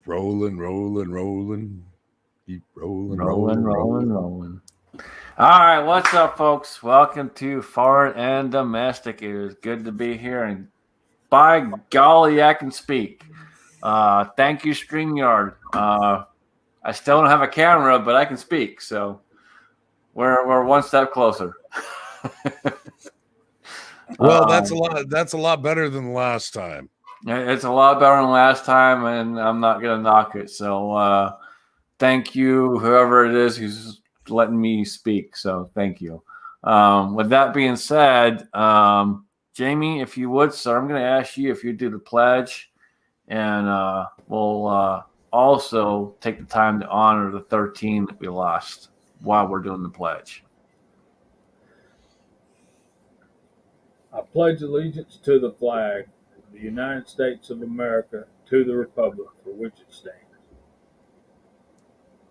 rolling, rolling, rolling. Keep rolling, Rolling, rolling, rolling, rolling. rolling. All right, what's up, folks? Welcome to Foreign and Domestic. It is good to be here, and by golly, I can speak. Thank you, StreamYard. I still don't have a camera, but I can speak, so we're one step closer. Well, that's a lot better than last time. It's a lot better than last time, and I'm not gonna knock it. So thank you, whoever it is who's letting me speak. So thank you. With that being said, Jamie, if you would, sir, I'm going to ask you if you do the pledge, and we'll also take the time to honor the 13 that we lost while we're doing the pledge. I pledge allegiance to the flag of the United States of America, to the republic for which it stands,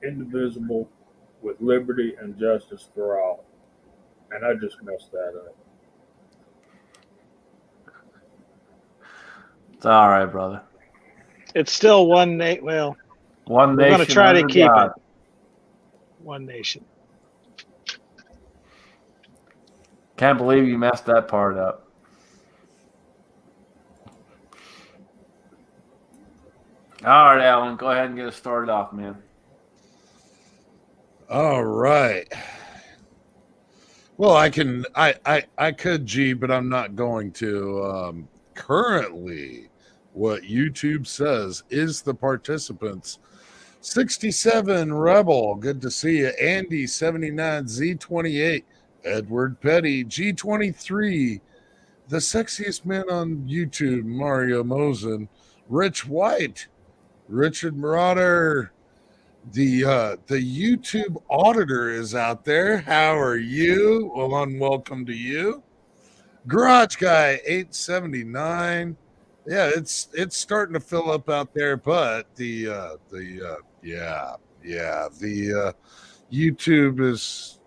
indivisible, with liberty and justice for all. And I just messed that up. It's all right, brother. It's still one nation. Well, One we're nation going to try to under keep God. it one nation. Can't believe you messed that part up. All right, Alan, go ahead and get us started off, man. All right. Well, I could, G, but I'm not going to. Currently, what YouTube says is the participants 67 Rebel, good to see you. Andy 79, Z28, Edward Petty, G23, the sexiest man on YouTube, Mario Mosen, Rich White, Richard Marauder. The YouTube auditor is out there. How are you? Well, welcome to you. Garage Guy 879. Yeah, it's starting to fill up out there, but the YouTube is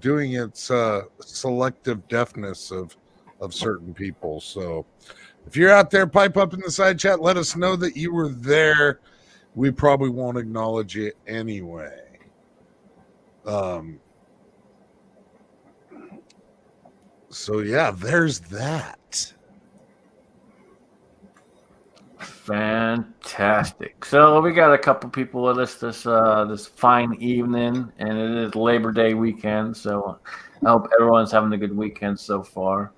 doing its selective deafness of certain people. So if you're out there, pipe up in the side chat, let us know that you were there. We probably won't acknowledge it anyway. So yeah, there's that. Fantastic. So we got a couple people with us this fine evening, and it is Labor Day weekend. So I hope everyone's having a good weekend so far.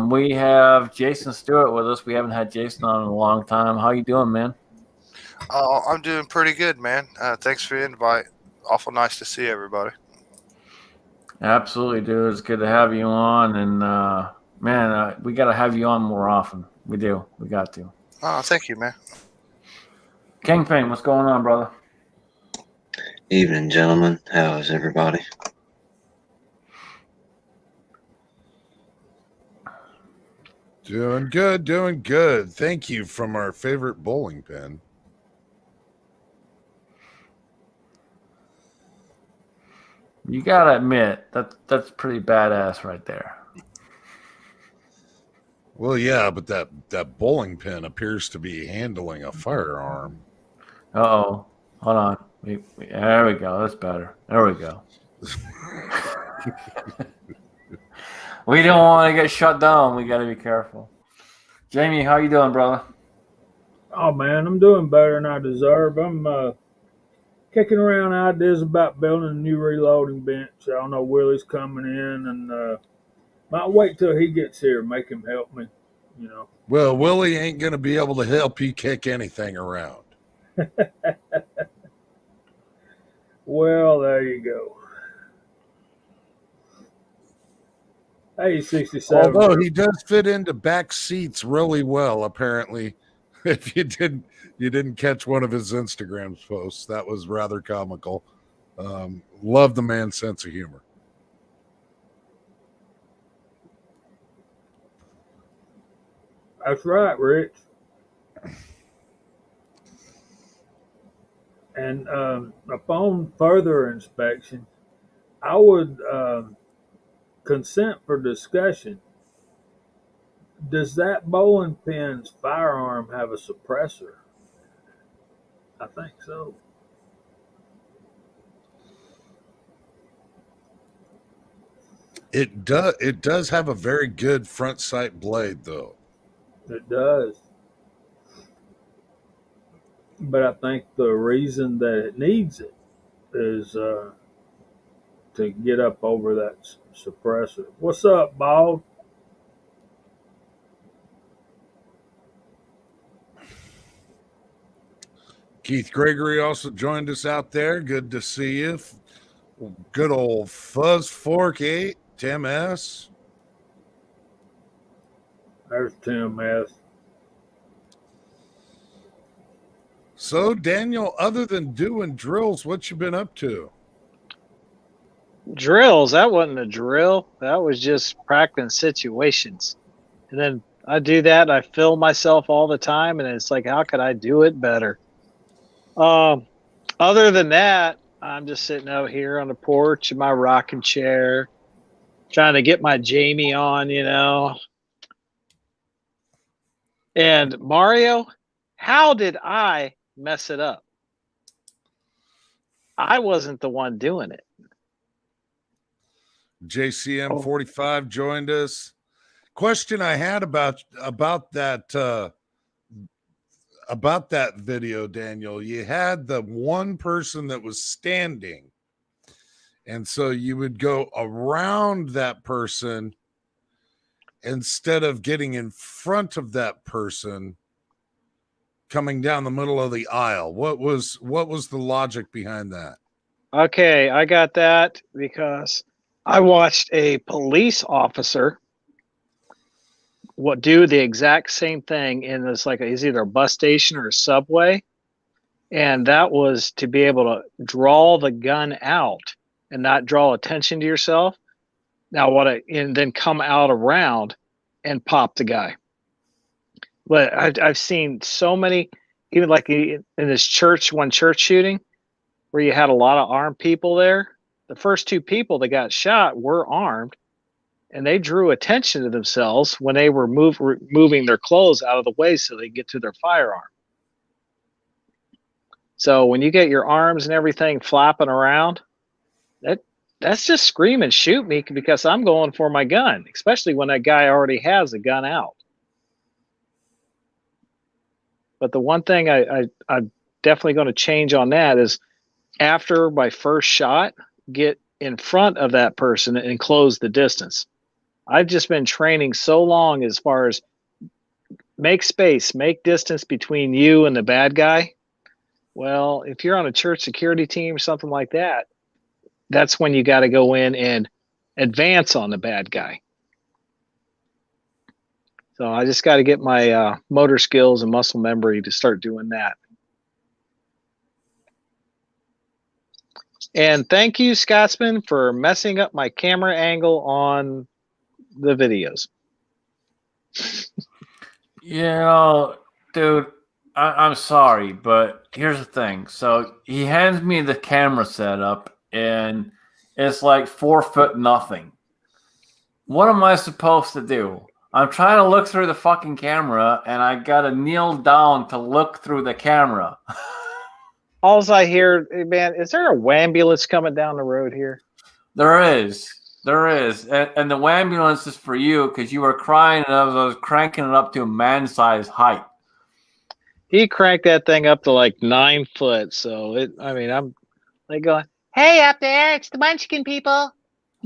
We have Jason Stewart with us. We haven't had Jason on in a long time. How you doing, man? I'm doing pretty good, man. Thanks for the invite. Awful nice to see everybody. Absolutely, dude. It's good to have you on, and man, we got to have you on more often. We do. We got to. Oh, thank you, man. Kingpin, what's going on, brother? Evening, gentlemen. How is everybody? Doing good, doing good. Thank you from our favorite bowling pin. You gotta admit that's pretty badass right there. Well, yeah, but that bowling pin appears to be handling a firearm. Uh-oh. Hold on. There we go. That's better. There we go. We don't want to get shut down. We got to be careful. Jamie, how you doing, brother? Oh man, I'm doing better than I deserve. I'm kicking around ideas about building a new reloading bench. I don't know Willie's coming in, and might wait till he gets here, make him help me. You know. Well, Willie ain't gonna be able to help you kick anything around. Well, there you go. Hey, 67. Although he does fit into back seats really well, apparently. If you didn't catch one of his Instagram posts, that was rather comical. Love the man's sense of humor. That's right, Rich. And upon further inspection, I would consent for discussion. Does that bowling pin's firearm have a suppressor? I think so. It does have a very good front sight blade though. It does. But I think the reason that it needs it is to get up over that suppressor. What's up, Bald? Keith Gregory also joined us out there. Good to see you. Good old Fuzz Fork 8, Tim S. There's Tim S. So, Daniel, other than doing drills, what you been up to? Drills, that wasn't a drill. That was just practicing situations. And then I do that. I film myself all the time. And it's like, how could I do it better? Other than that, I'm just sitting out here on the porch in my rocking chair, trying to get my Jamie on, you know. And Mario, how did I mess it up? I wasn't the one doing it. JCM 45 joined us. Question I had about that video, Daniel. You had the one person that was standing, and so you would go around that person instead of getting in front of that person coming down the middle of the aisle. What was the logic behind that? Okay, I got that because I watched a police officer do the exact same thing in this, like it's either a bus station or a subway, and that was to be able to draw the gun out and not draw attention to yourself. Now and then come out around and pop the guy. But I've seen so many, even like in this one church shooting where you had a lot of armed people there. The first two people that got shot were armed, and they drew attention to themselves when they were moving their clothes out of the way so they get to their firearm. So when you get your arms and everything flapping around, that's just scream and shoot me because I'm going for my gun, especially when that guy already has a gun out. But the one thing I'm definitely going to change on that is after my first shot, get in front of that person and close the distance. I've just been training so long as far as make space, make distance between you and the bad guy. Well, if you're on a church security team or something like that, that's when you got to go in and advance on the bad guy. So I just got to get my motor skills and muscle memory to start doing that. And thank you, Scotsman, for messing up my camera angle on the videos. You know, dude, I'm sorry, but here's the thing. So he hands me the camera setup, and it's like 4 foot nothing. What am I supposed to do? I'm trying to look through the fucking camera, and I gotta kneel down to look through the camera. All I hear, man, is there a wambulance coming down the road here? There is. And the ambulance is for you because you were crying and I was cranking it up to a man-sized height. He cranked that thing up to like 9 foot. So I'm like going, hey, up there, it's the Munchkin people.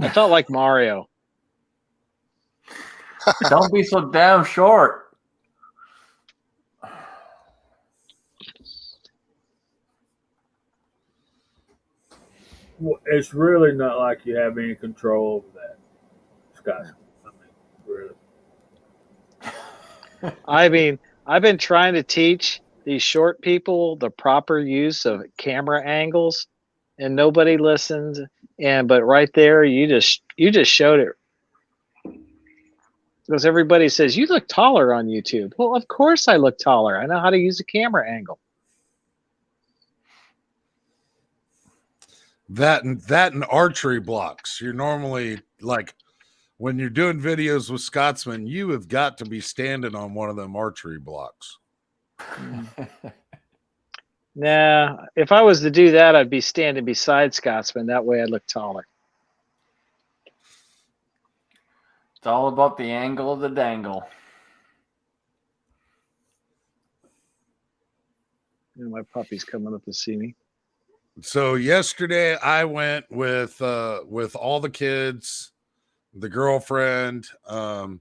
I felt like Mario. Don't be so damn short. Well, it's really not like you have any control over that, Scott. Really. I've been trying to teach these short people the proper use of camera angles, and nobody listens. But right there, you just showed it. Because everybody says you look taller on YouTube. Well, of course I look taller. I know how to use a camera angle. That and archery blocks. You're normally like when you're doing videos with Scotsman, you have got to be standing on one of them archery blocks. Nah, if I was to do that, I'd be standing beside Scotsman. That way I'd look taller. It's all about the angle of the dangle. My puppy's coming up to see me. So yesterday I went with all the kids, the girlfriend, and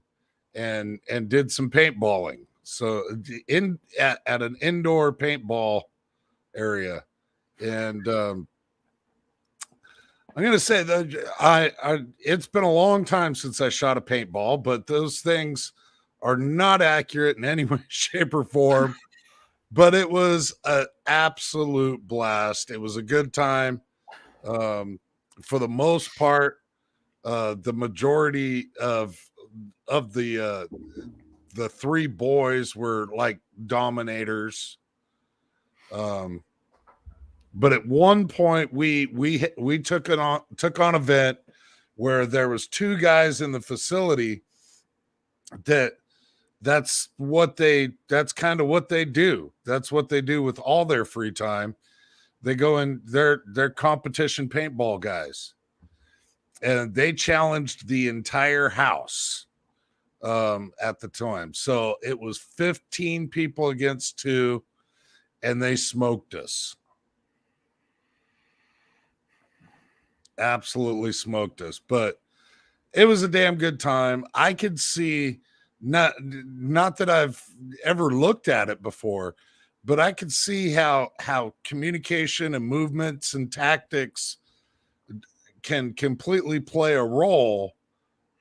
did some paintballing. So at an indoor paintball area, and I'm gonna say that I it's been a long time since I shot a paintball, but those things are not accurate in any way, shape, or form. But it was an absolute blast. It was a good time. For the most part, the majority of the three boys were like dominators. But at one point we took on an event where there was two guys in the facility that's kind of what they do. That's what they do with all their free time. They go in, they're competition paintball guys, and they challenged the entire house at the time. So it was 15 people against 2, and they smoked us. Absolutely smoked us. But it was a damn good time. I could see, not that I've ever looked at it before, but I could see how communication and movements and tactics can completely play a role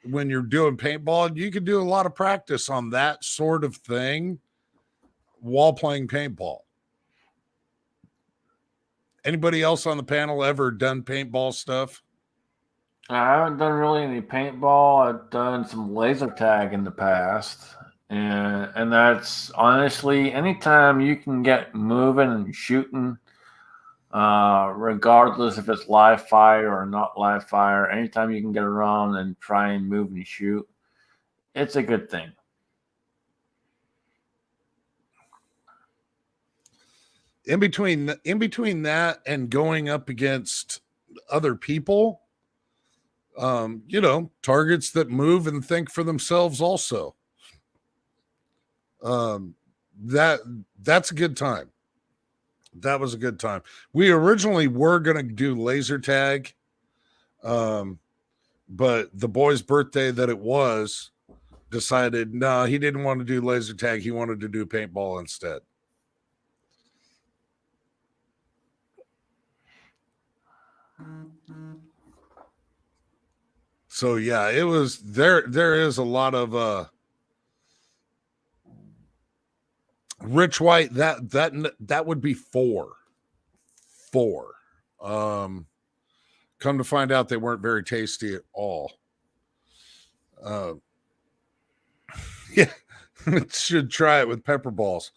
when you're doing paintball. You can do a lot of practice on that sort of thing while playing paintball. Anybody else on the panel ever done paintball stuff? I haven't done really any paintball. I've done some laser tag in the past. And that's honestly, anytime you can get moving and shooting, regardless if it's live fire or not live fire, anytime you can get around and try and move and shoot, it's a good thing. In between that and going up against other people, targets that move and think for themselves also. That's a good time. That was a good time. We originally were going to do laser tag, but the boy's birthday that it was decided, no, he didn't want to do laser tag. He wanted to do paintball instead. So yeah, it was there is a lot of Rich White, that would be 4. Come to find out, they weren't very tasty at all. Yeah, should try it with pepper balls.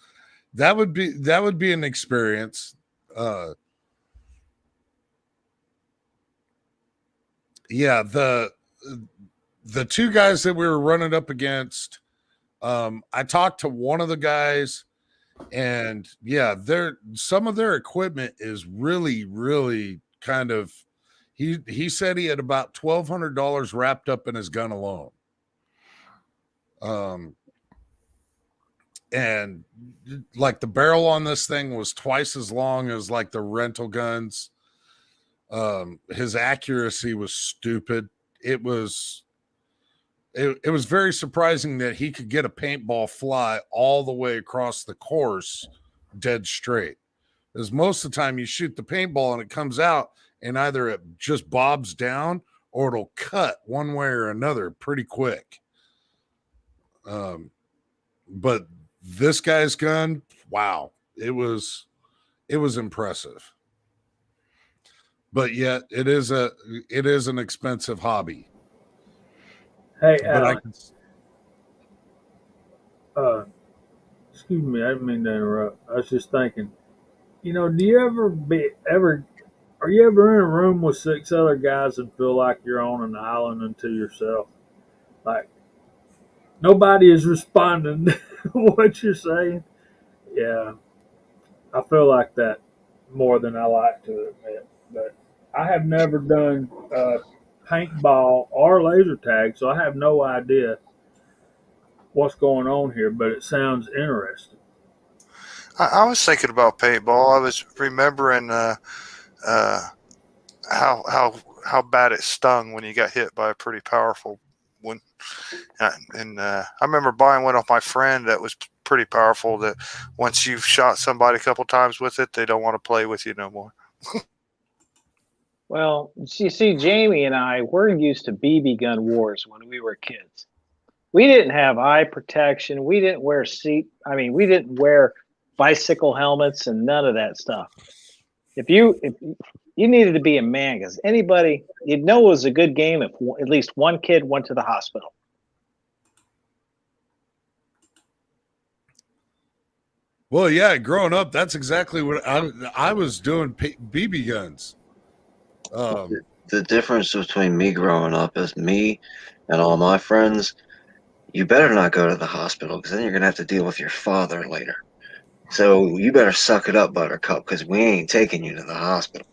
That would be an experience. Yeah, the two guys that we were running up against, I talked to one of the guys, and yeah, some of their equipment is really, really kind of. He said he had about $1,200 wrapped up in his gun alone. And like the barrel on this thing was twice as long as like the rental guns. His accuracy was stupid. It was very surprising that he could get a paintball fly all the way across the course dead straight. Because most of the time you shoot the paintball and it comes out and either it just bobs down or it'll cut one way or another pretty quick. But this guy's gun, wow, it was impressive. But yet it is an expensive hobby. Hey, But excuse me, I didn't mean to interrupt. I was just thinking, do you are you ever in a room with 6 other guys and feel like you're on an island unto yourself? Like nobody is responding to what you're saying? Yeah, I feel like that more than I like to admit. But I have never done paintball or laser tag, so I have no idea what's going on here. But it sounds interesting. I was thinking about paintball. I was remembering how bad it stung when you got hit by a pretty powerful one. And I remember buying one off my friend that was pretty powerful. That once you've shot somebody a couple times with it, they don't want to play with you no more. Well, you see, Jamie and I were used to BB gun wars when we were kids. We didn't have eye protection. We didn't wear we didn't wear bicycle helmets and none of that stuff. If you needed to be a man, because anybody, you'd know it was a good game if at least one kid went to the hospital. Well, yeah, growing up, that's exactly what I was doing. BB guns. The difference between me growing up is me and all my friends, you better not go to the hospital because then you're going to have to deal with your father later. So you better suck it up, Buttercup, because we ain't taking you to the hospital.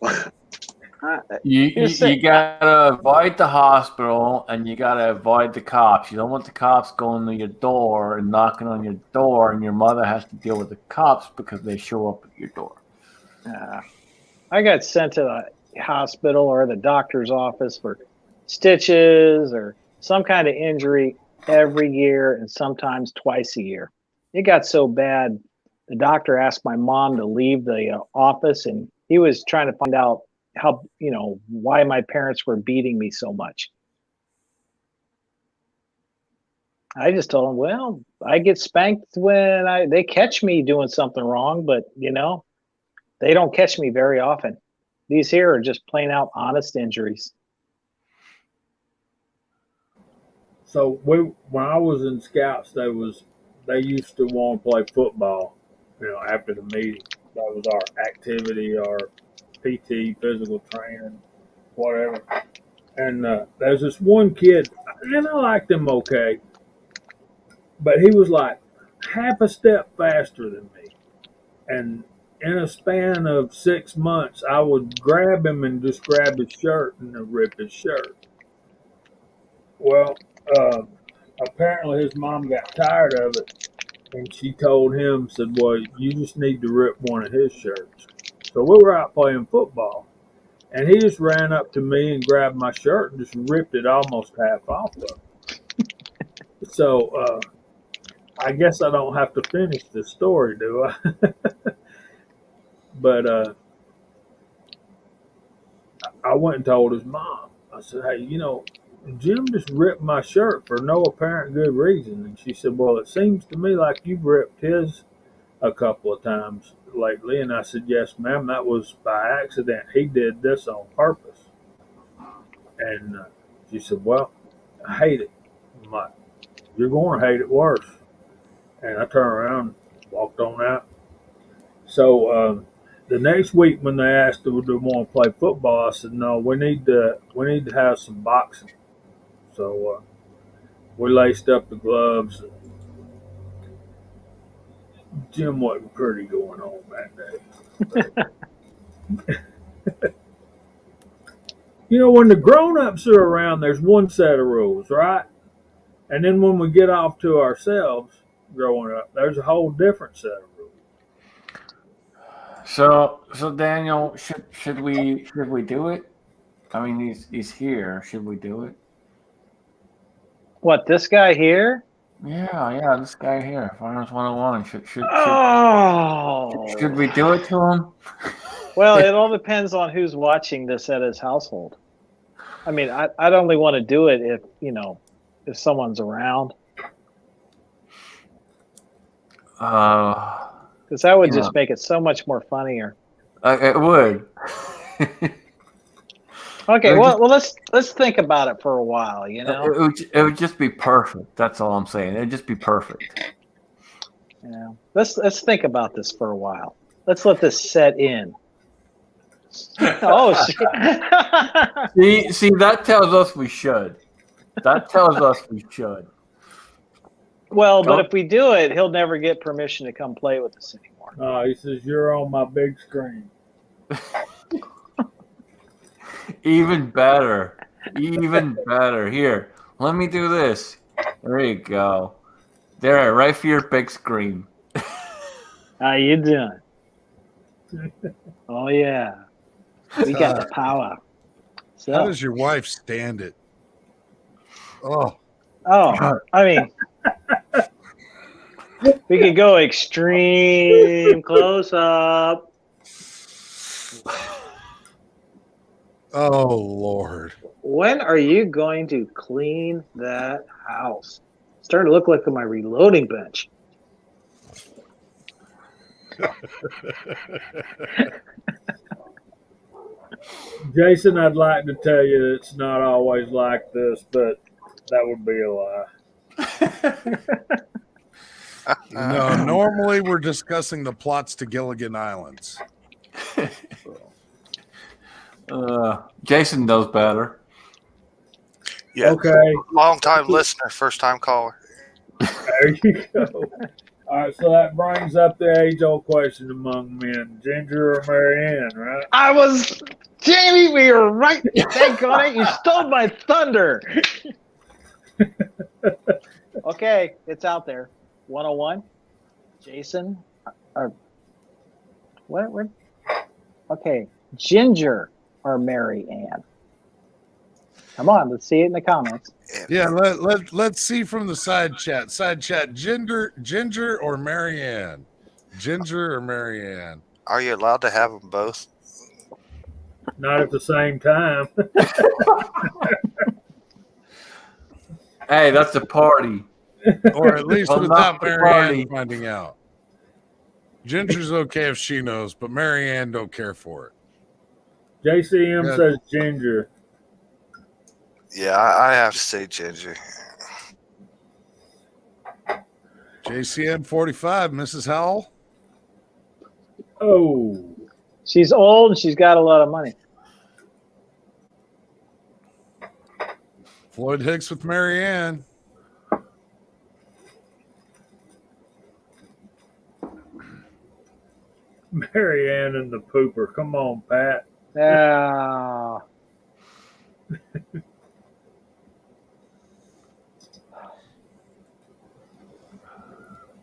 You gotta avoid the hospital and you gotta avoid the cops. You don't want the cops going to your door and knocking on your door, and your mother has to deal with the cops because they show up at your door. I got sent to the hospital or the doctor's office for stitches or some kind of injury every year, and sometimes twice a year. It got so bad, the doctor asked my mom to leave the office, and he was trying to find out why my parents were beating me so much. I just told him, well, I get spanked when they catch me doing something wrong, but they don't catch me very often. These here are just plain out honest injuries. So when I was in Scouts, they used to want to play football, after the meeting. That was our activity, our PT, physical training, whatever. And there's this one kid, and I liked him okay, but he was like half a step faster than me. And in a span of 6 months, I would grab him and just grab his shirt and then rip his shirt. Well, apparently his mom got tired of it, and she told him, said, well, you just need to rip one of his shirts. So we were out playing football, and he just ran up to me and grabbed my shirt and just ripped it almost half off of it. So I guess I don't have to finish the story, do I? But I went and told his mom. I said, hey, Jim just ripped my shirt for no apparent good reason. And she said, well, it seems to me like you've ripped his a couple of times lately. And I said, yes, ma'am, that was by accident. He did this on purpose. And she said, well, I hate it. I'm like, you're going to hate it worse. And I turned around and walked on out. So the next week when they asked if they want to play football, I said, no, we need to have some boxing. So we laced up the gloves. And Jim wasn't pretty going on that day. When the grown-ups are around, there's one set of rules, right? And then when we get off to ourselves growing up, there's a whole different set of rules. So Daniel, should we do it? I mean, he's here. Should we do it? What, this guy here? Yeah, this guy here, Firearms 101. Should we do it to him? Well, it all depends on who's watching this at his household. I mean, I'd only want to do it if someone's around. Because that would just make it so much more funnier. It would. Okay, well, let's think about it for a while. It would just be perfect. That's all I'm saying. It'd just be perfect. Yeah. Let's think about this for a while. Let's let this set in. Oh, see, that tells us we should. That tells us we should. Well, but if we do it, he'll never get permission to come play with us anymore. He says, you're on my big screen. Even better. Even better. Here, let me do this. There you go. There, right for your big screen. How you doing? Oh yeah, we got the power. So, How does your wife stand it? Oh, I mean, we could go extreme close up. oh Lord. When are you going to clean that house? It's starting to look like my reloading bench. Jason, I'd like to tell you it's not always like this, but that would be a lie. No, normally we're discussing the plots to Gilligan Islands. Jason knows better. Yeah. Okay, Long time listener, first time caller. there you go. All right, so that brings up the age-old question among men: Ginger or Marianne, right? I was, Jamie, we were right. Thank God you stole my thunder. Okay, it's out there. 101. Jason, or what? Okay, Ginger or Mary Ann? Come on, let's see it in the comments. Yeah, let's see from the side chat. Side chat, Ginger or Marianne? Ginger or Marianne? Are you allowed to have them both? Not at the same time. Hey, that's a party. Or at least Well, without not the Marianne party. finding out. Ginger's okay if she knows, but Marianne don't care for it. JCM Yeah. says Ginger. Yeah, I have to say Ginger. JCN 45, Mrs. Howell. Oh, She's old and she's got a lot of money. Floyd Hicks with Marianne. Marianne and the pooper. Come on, Pat. Yeah.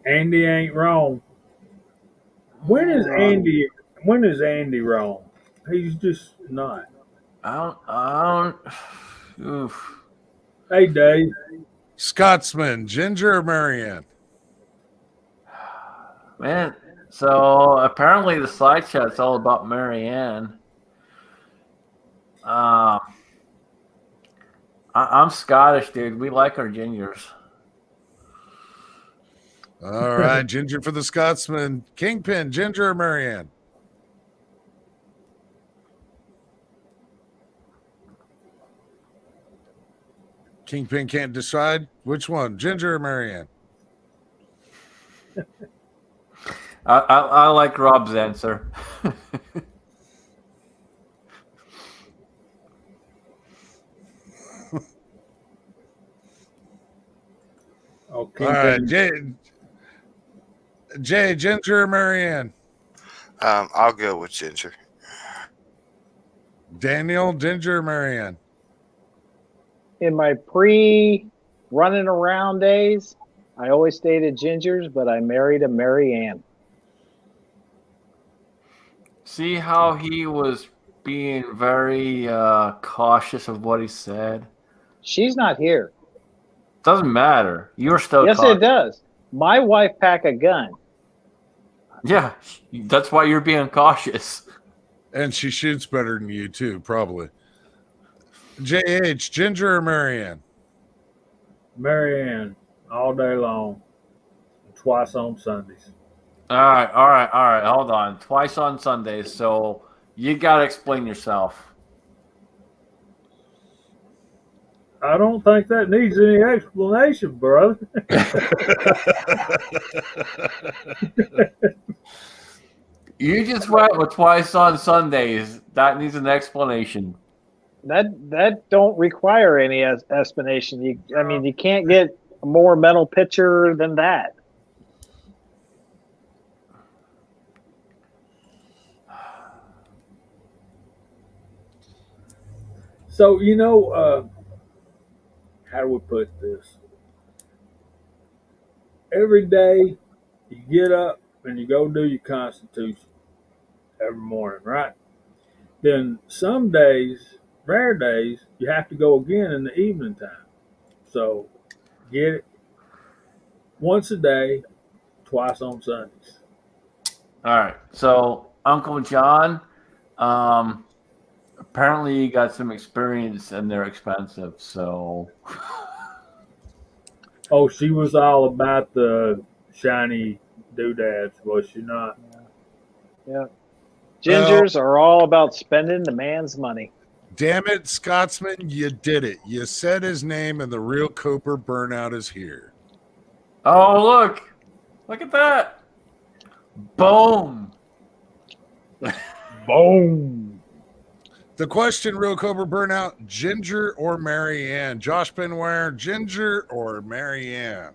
Andy ain't wrong. When is Andy? When is Andy wrong? He's just not. I don't. Oof. Hey, Dave. Scotsman, Ginger or Marianne? Man, so apparently the slide chat's all about Marianne. I'm Scottish, dude. We like our gingers. All right, Ginger for the Scotsman. Kingpin, Ginger or Marianne? Kingpin can't decide which one, Ginger or Marianne. I like Rob's answer. Okay. All right, Jay, Ginger or Marianne? I'll go with Ginger. Daniel, Ginger or Marianne? In my pre-running around days, I always stayed at Ginger's, but I married a Mary Ann. See how he was being very cautious of what he said? She's not here. Doesn't matter. You're still Yes, cautious. it does. My wife pack a gun. Yeah, that's why you're being cautious. And she shoots better than you, too, probably. JH, Ginger or Marianne? Marianne, all day long, twice on Sundays. All right. Hold on. Twice on Sundays, so you got to explain yourself. I don't think that needs any explanation, brother. You just went with twice on Sundays. That needs an explanation. That don't require any explanation. You can't get a more mental picture than that. So how do we put this? Every day you get up and you go do your Constitution every morning, right? Then some days, rare days, you have to go again in the evening time. So get it once a day, twice on Sundays. All right. So Uncle John, apparently you got some experience and they're expensive. So Oh, she was all about the shiny doodads, was she not? Yeah. Gingers are all about spending the man's money. Damn it, Scotsman, you did it. You said his name, and the real Cooper Burnout is here. oh look at that. Boom. Boom. The question, real Cooper Burnout, Ginger or Marianne? Josh Benware, Ginger or Marianne?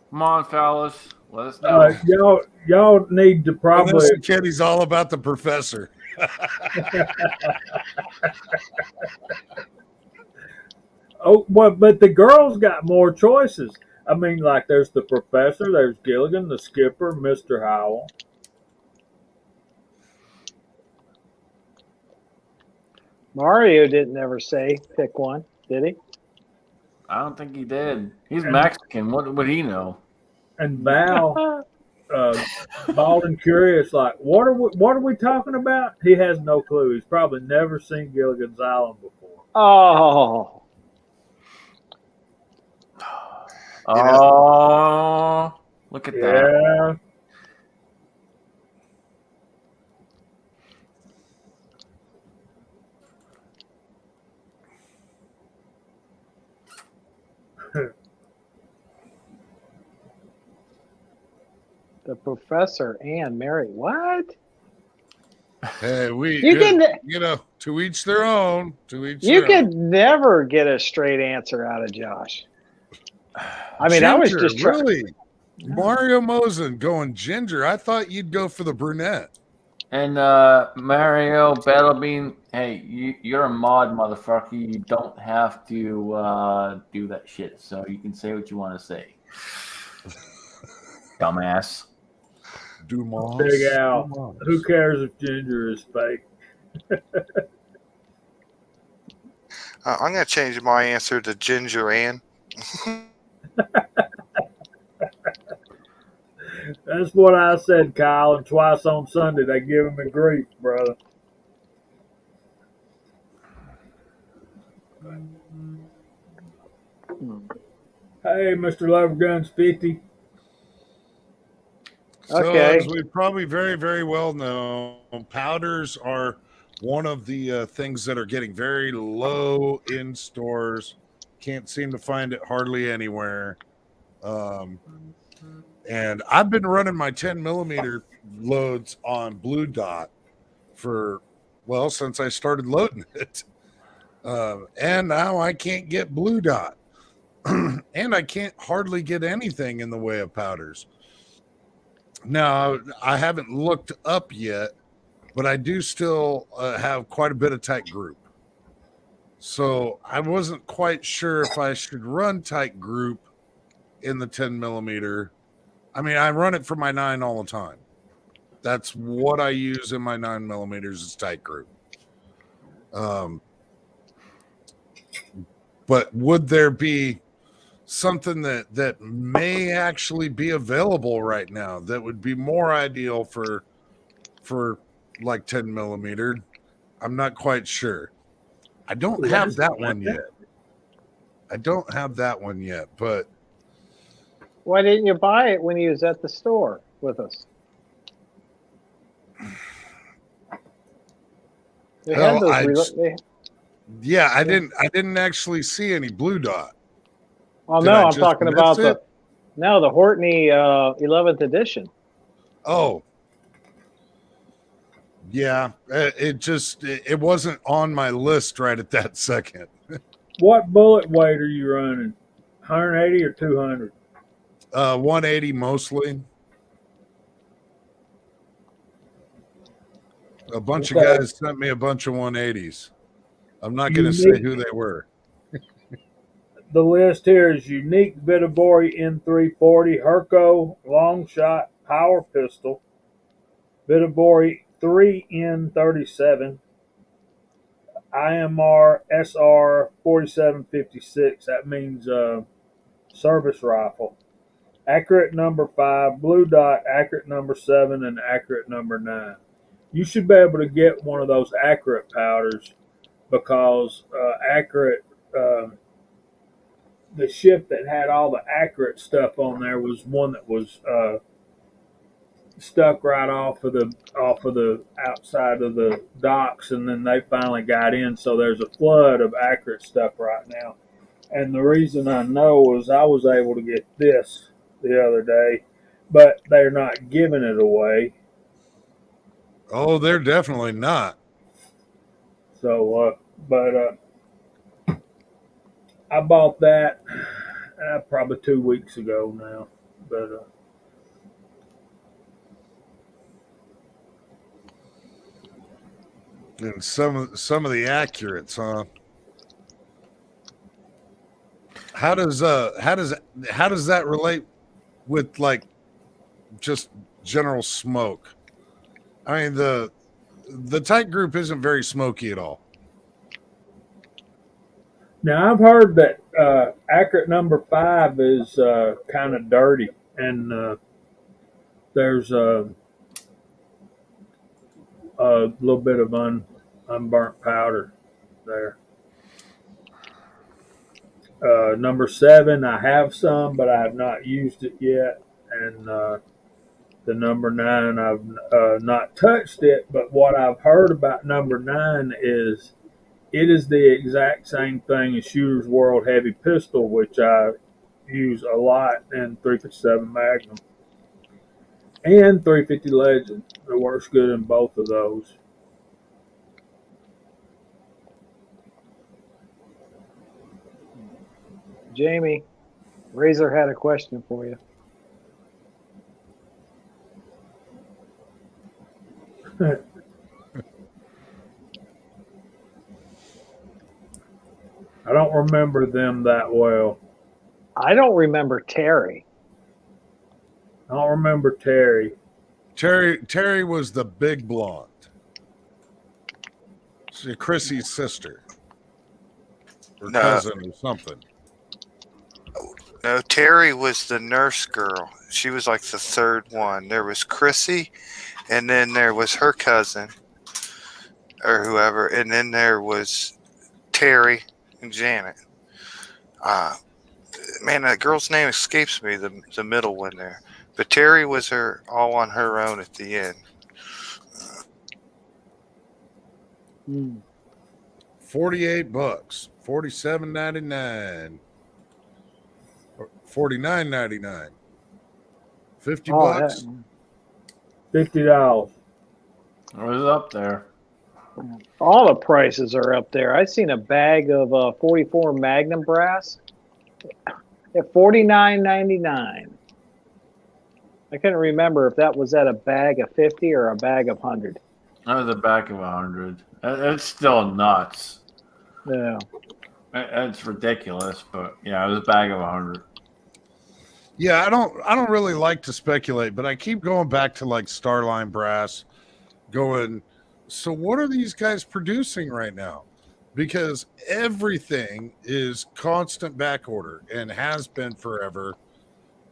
Come on, fellas. Let us know. Y'all need to probably. Unless the kid, he's all about the professor. Oh, but the girls got more choices. I mean, like there's the professor, there's Gilligan, the skipper, Mr. Howell. Mario didn't ever say pick one, did he? I don't think he did. He's Mexican. What would he know? And Val, bald and curious, like what are we talking about? He has no clue. He's probably never seen Gilligan's Island before. Oh, Oh, look at that. Yeah. the professor and Mary. What? Hey, You can to each their own. To each you their could own. never get a straight answer out of Josh. I mean, I was Ginger, just trying. really Mario Mosen going Ginger. I thought you'd go for the brunette. And Mario Battlebean, hey, you're a mod, motherfucker. You don't have to do that shit. So you can say what you want to say. Dumbass. Dumas. Big Al. Dumas. Who cares if Ginger is fake? I'm going to change my answer to Ginger Ann. That's what I said, Kyle, and twice on Sunday they give me grief, brother. Hey, Mr. Lovergun's 50. So, Okay. as we probably very, very well know, powders are one of the things that are getting very low in stores. Can't seem to find it hardly anywhere. And I've been running my 10 millimeter loads on Blue Dot since I started loading it. And now I can't get Blue Dot. And I can't hardly get anything in the way of powders. Now, I haven't looked up yet, but I do still have quite a bit of tight group. So I wasn't quite sure if I should run tight group in the 10 millimeter. I mean, I run it for my 9 all the time. That's what I use in my 9 millimeters is tight group. But would there be something that may actually be available right now that would be more ideal for like 10 millimeter? I'm not quite sure. I don't have that one yet. But Why didn't you buy it when he was at the store with us? They had those. I didn't actually see any Blue Dot. Oh Did no, I I'm just talking miss about it? the Hortney 11th edition. Oh, yeah. It wasn't on my list right at that second. What bullet weight are you running? 180 or 200? 180 mostly. A bunch of Okay. guys sent me a bunch of 180s. I'm not going to say who they were. The list here is Unique Vitabori N340 Herco Long Shot Power Pistol, Vitabori 3N37, IMR SR 4756. That means service rifle. Accurate number 5, Blue Dot, accurate number 7, and accurate number 9. You should be able to get one of those accurate powders because accurate. The ship that had all the accurate stuff on there was one that was stuck right off of the outside of the docks, and then they finally got in. So there's a flood of accurate stuff right now. And the reason I know is I was able to get this the other day, but they're not giving it away. Oh, they're definitely not. So, I bought that probably 2 weeks ago now, but and some of the accurates, huh? How does that relate with like just general smoke? I mean, the tight group isn't very smoky at all. now I've heard that accurate number 5 is kind of dirty, and there's a little bit of unburnt powder there. Number 7, I have some, but I have not used it yet, and the number 9, I've not touched it. But what I've heard about number 9 is it is the exact same thing as Shooter's World Heavy Pistol, which I use a lot in 357 Magnum and 350 Legend. It works good in both of those. Jamie, Razor had a question for you. I don't remember them that well. I don't remember Terry. I don't remember Terry. Terry was the big blonde. She's Chrissy's sister or cousin or something. No, Terry was the nurse girl. She was like the third one. There was Chrissy, and then there was her cousin or whoever, and then there was Terry and Janet. Man, that girl's name escapes me, the middle one there. But Terry was her all on her own at the end. $48, $47.99, $49.99, $50. $50. It was up there. All the prices are up there. I seen a bag of 44 Magnum brass at $49.99. I couldn't remember if that was at a bag of 50 or a bag of 100. That was a bag of 100. It's still nuts. Yeah. It's ridiculous, but yeah, it was a bag of 100. Yeah, I don't really like to speculate, but I keep going back to like Starline Brass, going, so what are these guys producing right now? Because everything is constant back order and has been forever.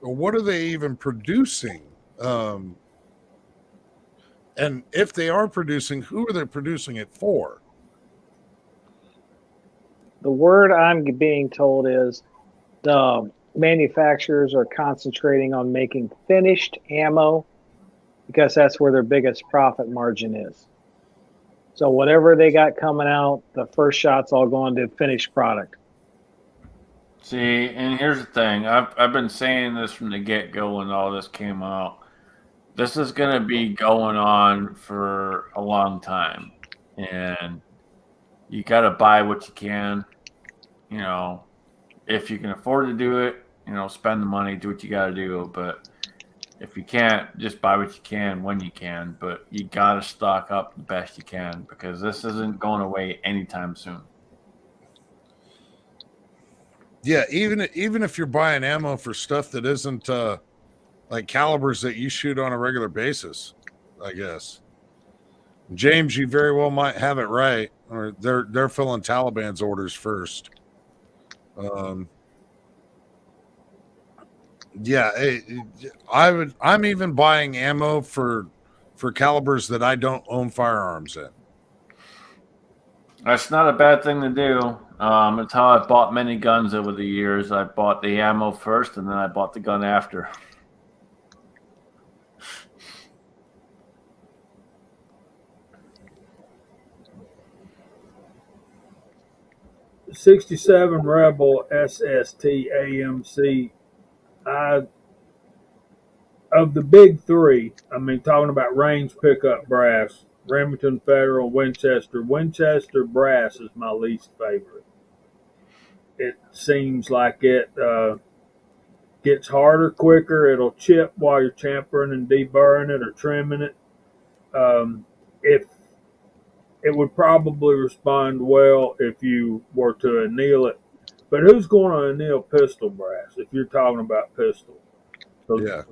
What are they even producing? And if they are producing, who are they producing it for? The word I'm being told is the manufacturers are concentrating on making finished ammo because that's where their biggest profit margin is. So whatever they got coming out, the first shot's all going to finished product. See, and here's the thing. I've been saying this from the get-go when all this came out. This is going to be going on for a long time. And you got to buy what you can. You know, if you can afford to do it, you know, spend the money, do what you got to do. But if you can't, just buy what you can when you can. But you got to stock up the best you can because this isn't going away anytime soon. Yeah, even if you're buying ammo for stuff that isn't like calibers that you shoot on a regular basis, I guess. James, you very well might have it right, or they're filling Taliban's orders first. Yeah, I'm even buying ammo for calibers that I don't own firearms in. That's not a bad thing to do. It's how I've bought many guns over the years. I bought the ammo first, and then I bought the gun after. '67 Rebel SST AMC. Of the big three, I mean, talking about range pickup brass, Remington, Federal, Winchester. Winchester brass is my least favorite. It seems like it gets harder quicker. It'll chip while you're champering and deburring it or trimming it. If it would probably respond well if you were to anneal it, but who's going to anneal pistol brass if you're talking about pistol? So Yeah.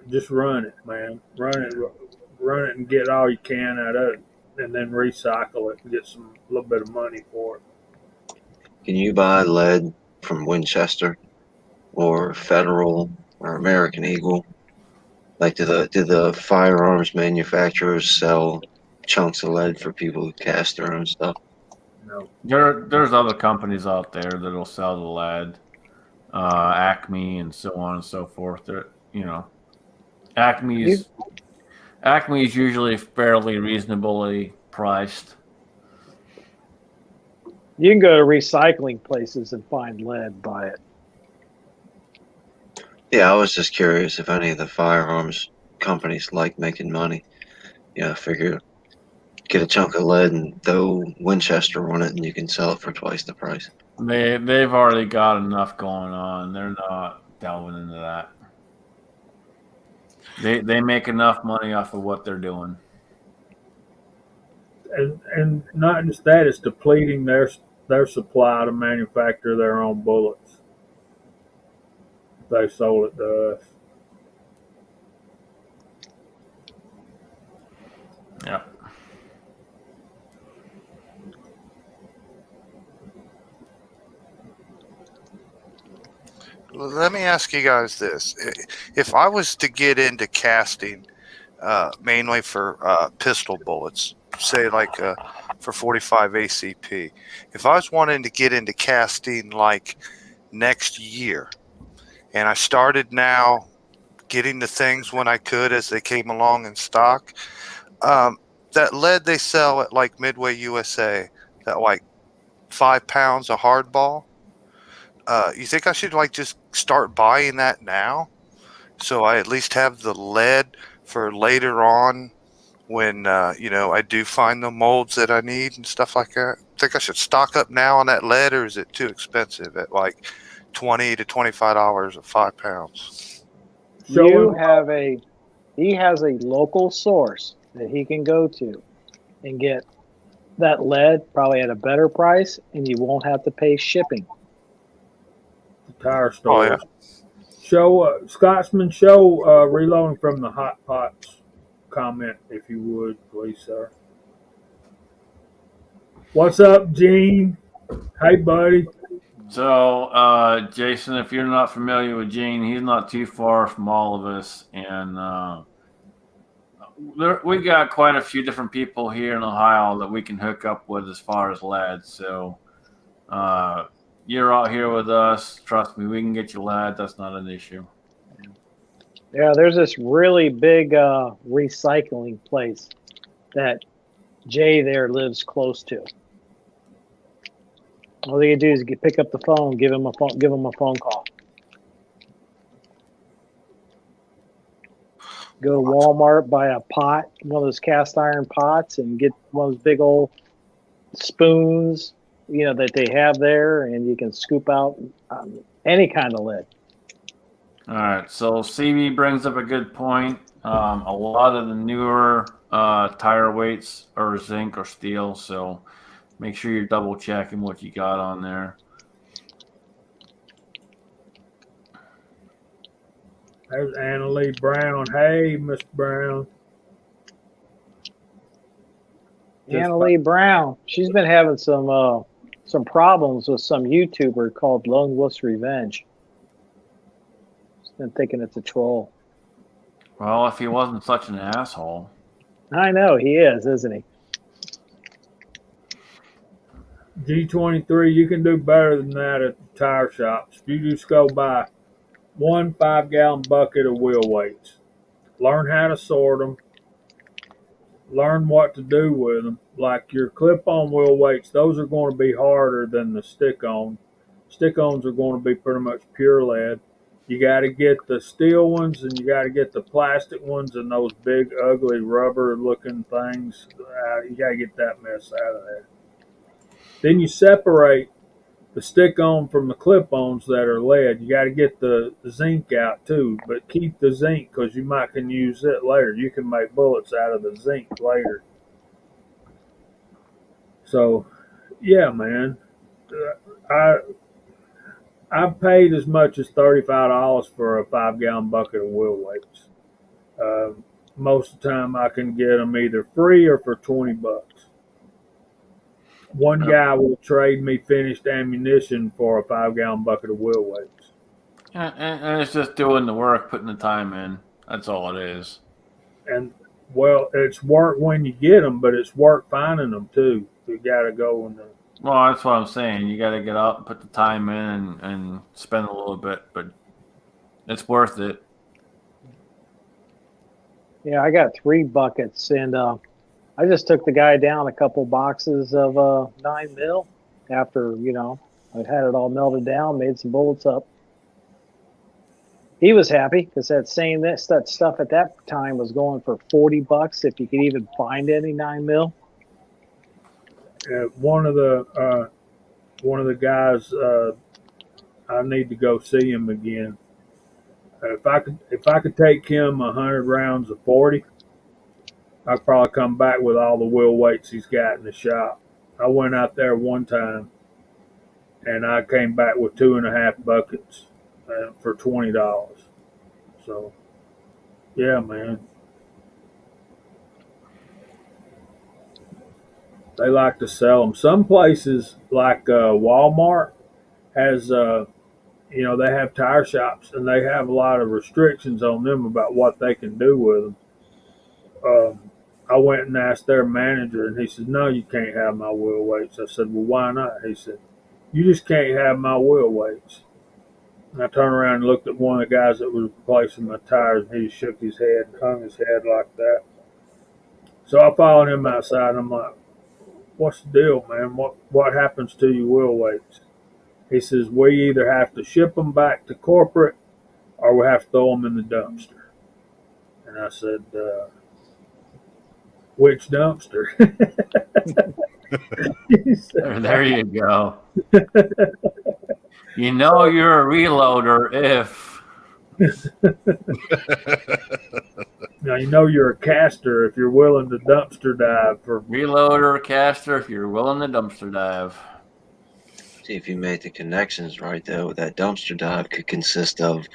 just run it, man. Run it, and get all you can out of it, and then recycle it and get a little bit of money for it. Can you buy lead from Winchester or Federal or American Eagle? Like, do the firearms manufacturers sell chunks of lead for people who cast their own stuff? No. There's other companies out there that'll sell the lead, Acme and so on and so forth. Acme's usually fairly reasonably priced. You can go to recycling places and find lead, buy it. Yeah, I was just curious if any of the firearms companies like making money. Figure get a chunk of lead and throw Winchester on it, and you can sell it for twice the price. They've already got enough going on. They're not delving into that. They make enough money off of what they're doing. And not just that, it's depleting their supply to manufacture their own bullets. They sold it to us. Yeah. Let me ask you guys this: if I was to get into casting, mainly for pistol bullets, say like for 45 ACP, if I was wanting to get into casting like next year, and I started now getting the things when I could as they came along in stock, that lead they sell at like Midway USA, that like 5 pounds of hardball. You think I should like just start buying that now, so I at least have the lead for later on when I do find the molds that I need and stuff like that? Think I should stock up now on that lead, or is it too expensive at like $20 to $25 of 5 pounds? He has a local source that he can go to and get that lead probably at a better price, and you won't have to pay shipping. Tire stores. Oh, yeah. Scotsman, show reloading from the hot pots comment, if you would, please, sir. What's up, Gene? Hey, buddy. So, Jason, if you're not familiar with Gene, he's not too far from all of us, and we got quite a few different people here in Ohio that we can hook up with as far as lead. So, you're out here with us. Trust me, we can get you lead. That's not an issue. Yeah, there's this really big recycling place that Jay there lives close to. All you do is pick up the phone, give him a phone call. Go to Walmart, buy a pot, one of those cast iron pots, and get one of those big old spoons, that they have there, and you can scoop out any kind of lead. All right, so CB brings up a good point. A lot of the newer tire weights are zinc or steel, so make sure you're double checking what you got on there. There's Anna Lee Brown. Hey, Miss Brown. Anna Lee Brown. She's been having some problems with some YouTuber called Lone Wolf's Revenge. She's been thinking it's a troll. Well, if he wasn't such an asshole. I know he is, isn't he? G23, you can do better than that at the tire shops. You just go buy 1 5-gallon bucket of wheel weights. Learn how to sort them. Learn what to do with them. Like your clip-on wheel weights, those are going to be harder than the stick-on. Stick-ons are going to be pretty much pure lead. You got to get the steel ones and you got to get the plastic ones and those big, ugly rubber-looking things. You got to get that mess out of there. Then you separate the stick-on from the clip-ons that are lead. You got to get the zinc out too, but keep the zinc because you might can use it later. You can make bullets out of the zinc later. So, yeah, man, I paid as much as $35 for a 5-gallon bucket of wheel weights. Most of the time, I can get them either free or for $20. One guy will trade me finished ammunition for a 5-gallon bucket of wheel weights. And it's just doing the work, putting the time in. That's all it is. And, well, it's work when you get them, but it's work finding them, too. You got to go and... Well, that's what I'm saying. You got to get out and put the time in and spend a little bit, but it's worth it. Yeah, I got 3 buckets, and I just took the guy down a couple boxes of 9mm after, I had it all melted down, made some bullets up. He was happy because that stuff at that time was going for $40 if you could even find any 9mm. One of the guys, I need to go see him again. If I could take him 100 rounds of 40, I'd probably come back with all the wheel weights he's got in the shop. I went out there one time, and I came back with 2.5 buckets for $20. So, yeah, man. They like to sell them. Some places, like Walmart, has, they have tire shops, and they have a lot of restrictions on them about what they can do with them. I went and asked their manager, and he said, "No, you can't have my wheel weights." I said, "Well, why not?" He said, "You just can't have my wheel weights." And I turned around and looked at one of the guys that was replacing my tires, and he shook his head and hung his head like that. So I followed him outside, and I'm like, "What's the deal, man? What happens to your wheel weights?" He says, "We either have to ship them back to corporate or we have to throw them in the dumpster." And I said, "Which dumpster?" There you go. You know you're a reloader if... Now you know you're a caster if you're willing to dumpster dive for... Reloader, caster, if you're willing to dumpster dive. See, if you made the connections right, though, that dumpster dive could consist of,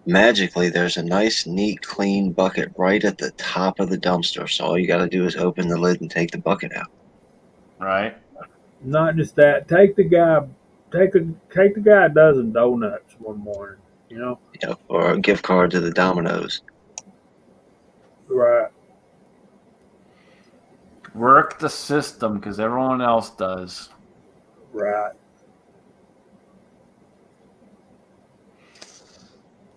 magically, there's a nice, neat, clean bucket right at the top of the dumpster. So all you got to do is open the lid and take the bucket out. Right. Not just that. Take the guy a dozen donuts one morning, Yep, or a gift card to the Domino's. Right. Work the system because everyone else does. Right.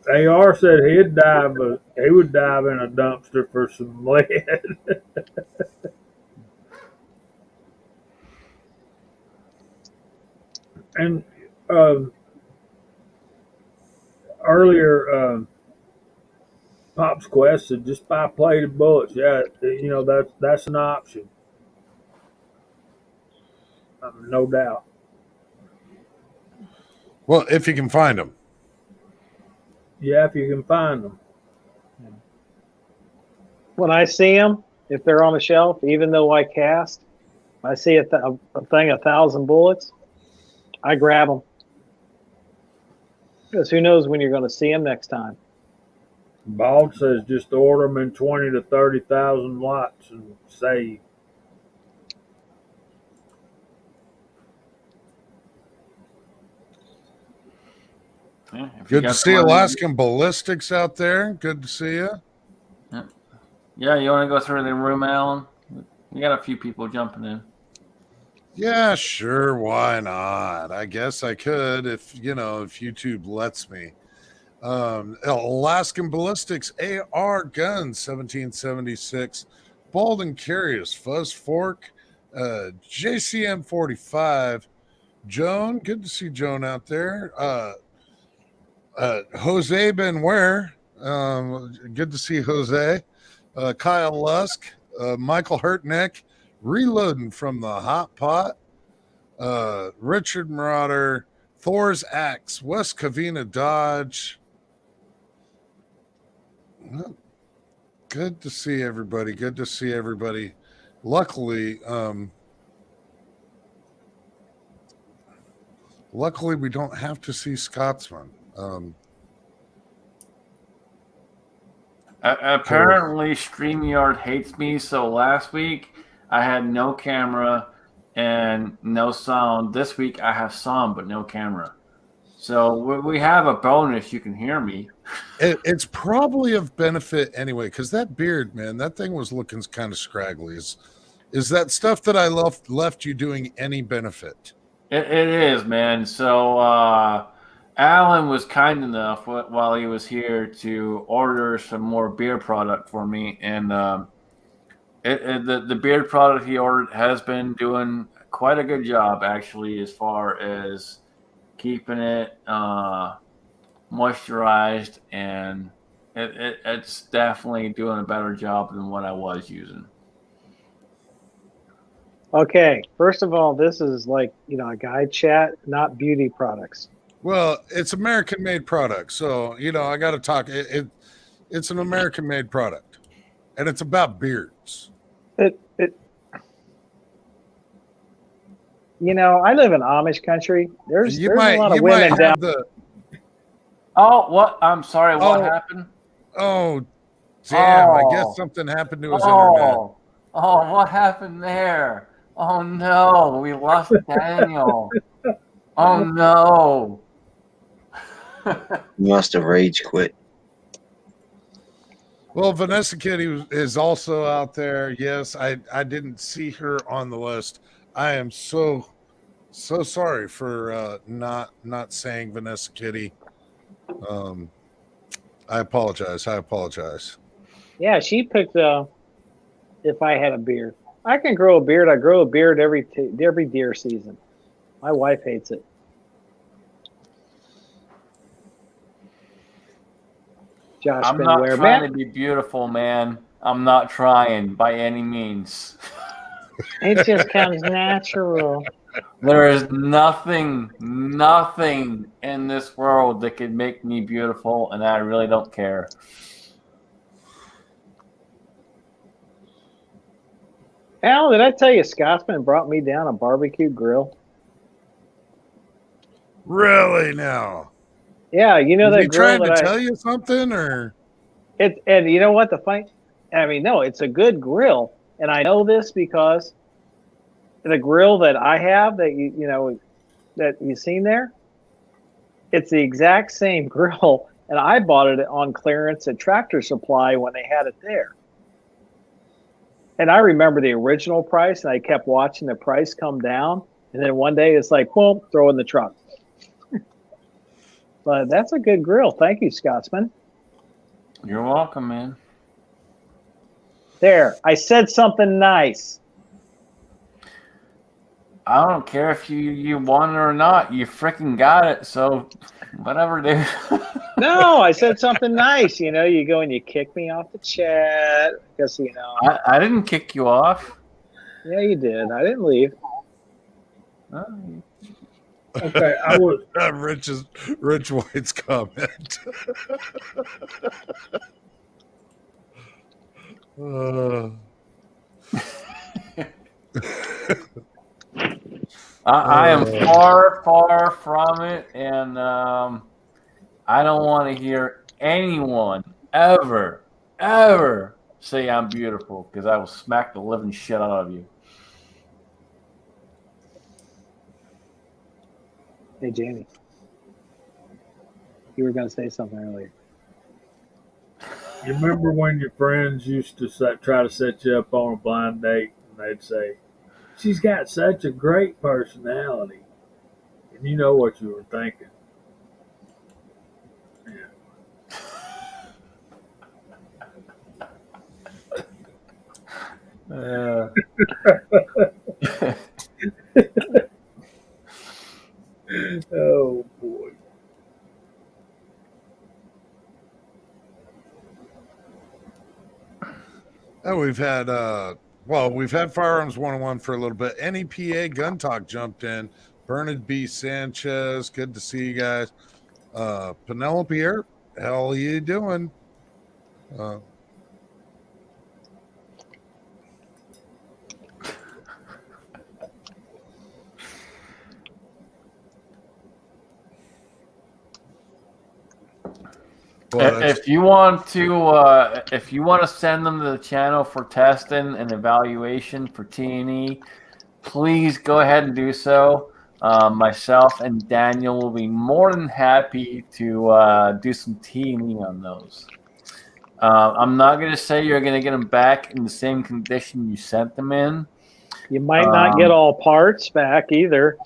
AR said he would dive in a dumpster for some lead. And earlier, Pop's Quest said just buy plated bullets. Yeah, that's an option. No doubt. Well, if you can find them. Yeah, if you can find them. When I see them, if they're on the shelf, even though I cast, I see a thing 1,000 bullets, I grab them. Because who knows when you're going to see them next time. Bald says just order them in 20 to 30,000 watts and save. Yeah, if you Good got to the see money- Alaskan Ballistics out there. Good to see you. Yeah, you want to go through the room, Alan? We got a few people jumping in. Yeah, sure. Why not? I guess I could if YouTube lets me. Alaskan Ballistics AR guns, 1776. Bald and Curious Fuzz Fork, JCM 45. Joan, good to see Joan out there. Jose Benware, good to see Jose. Kyle Lusk, Michael Hurtneck, reloading from the hot pot. Richard Marauder, Thor's Axe, West Covina Dodge. Well, good to see everybody. Good to see everybody. Luckily, we don't have to see Scotsman. Apparently, StreamYard hates me. So last week I had no camera and no sound. This week I have sound but no camera. So we have a bonus. You can hear me. It's probably of benefit anyway, because that beard, man, that thing was looking kind of scraggly. Is that stuff that I left you doing any benefit? It is, man. So Alan was kind enough while he was here to order some more beard product for me, and the beard product he ordered has been doing quite a good job, actually, as far as keeping it moisturized, and it's definitely doing a better job than what I was using. Okay, first of all, this is like, a guy chat, not beauty products. Well, it's American-made product, so I got to talk. It's an American-made product, and it's about beards. I live in Amish country. There's a lot of women down. Oh, what? I'm sorry. What happened? Oh, damn! I guess something happened to his internet. Oh, what happened there? Oh no, we lost Daniel. Oh no. You must have rage quit. Well, Vanessa Kitty is also out there. Yes, I didn't see her on the list. I am so sorry for not saying Vanessa Kitty. I apologize. Yeah, she picked if I had a beard. I can grow a beard. I grow a beard every deer season. My wife hates it. Josh I'm not Benware, trying to be beautiful, man. I'm not trying by any means. It just comes natural. There is nothing in this world that could make me beautiful, and I really don't care. Al, did I tell you Scotsman brought me down a barbecue grill? Really now? Yeah, that grill. He trying to tell you something, or and you know what no, it's a good grill, and I know this because the grill that I have that that you've seen there, it's the exact same grill, and I bought it on clearance at Tractor Supply when they had it there. And I remember the original price, and I kept watching the price come down, and then one day it's like, boom, throw in the truck. But that's a good grill. Thank you, Scotsman. You're welcome, man. There, I said something nice. I don't care if you want it or not. You freaking got it. So whatever, dude. No, I said something nice. You go and you kick me off the chat because I didn't kick you off. Yeah, you did. I didn't leave. Okay, I was. Rich White's comment. I am far from it, and I don't want to hear anyone ever say I'm beautiful, because I will smack the living shit out of you. Hey, Jamie. You were going to say something earlier. You remember when your friends used to try to set you up on a blind date, and they'd say, "She's got such a great personality," and you know what you were thinking. Oh boy. Oh, we've had Firearms 101 for a little bit. NEPA Gun Talk jumped in. Bernard B. Sanchez, good to see you guys. Penelope here, how are you doing? If you want to send them to the channel for testing and evaluation for T&E, please go ahead and do so. Myself and Daniel will be more than happy to do some T&E on those. I'm not going to say you're going to get them back in the same condition you sent them in. You might not get all parts back either.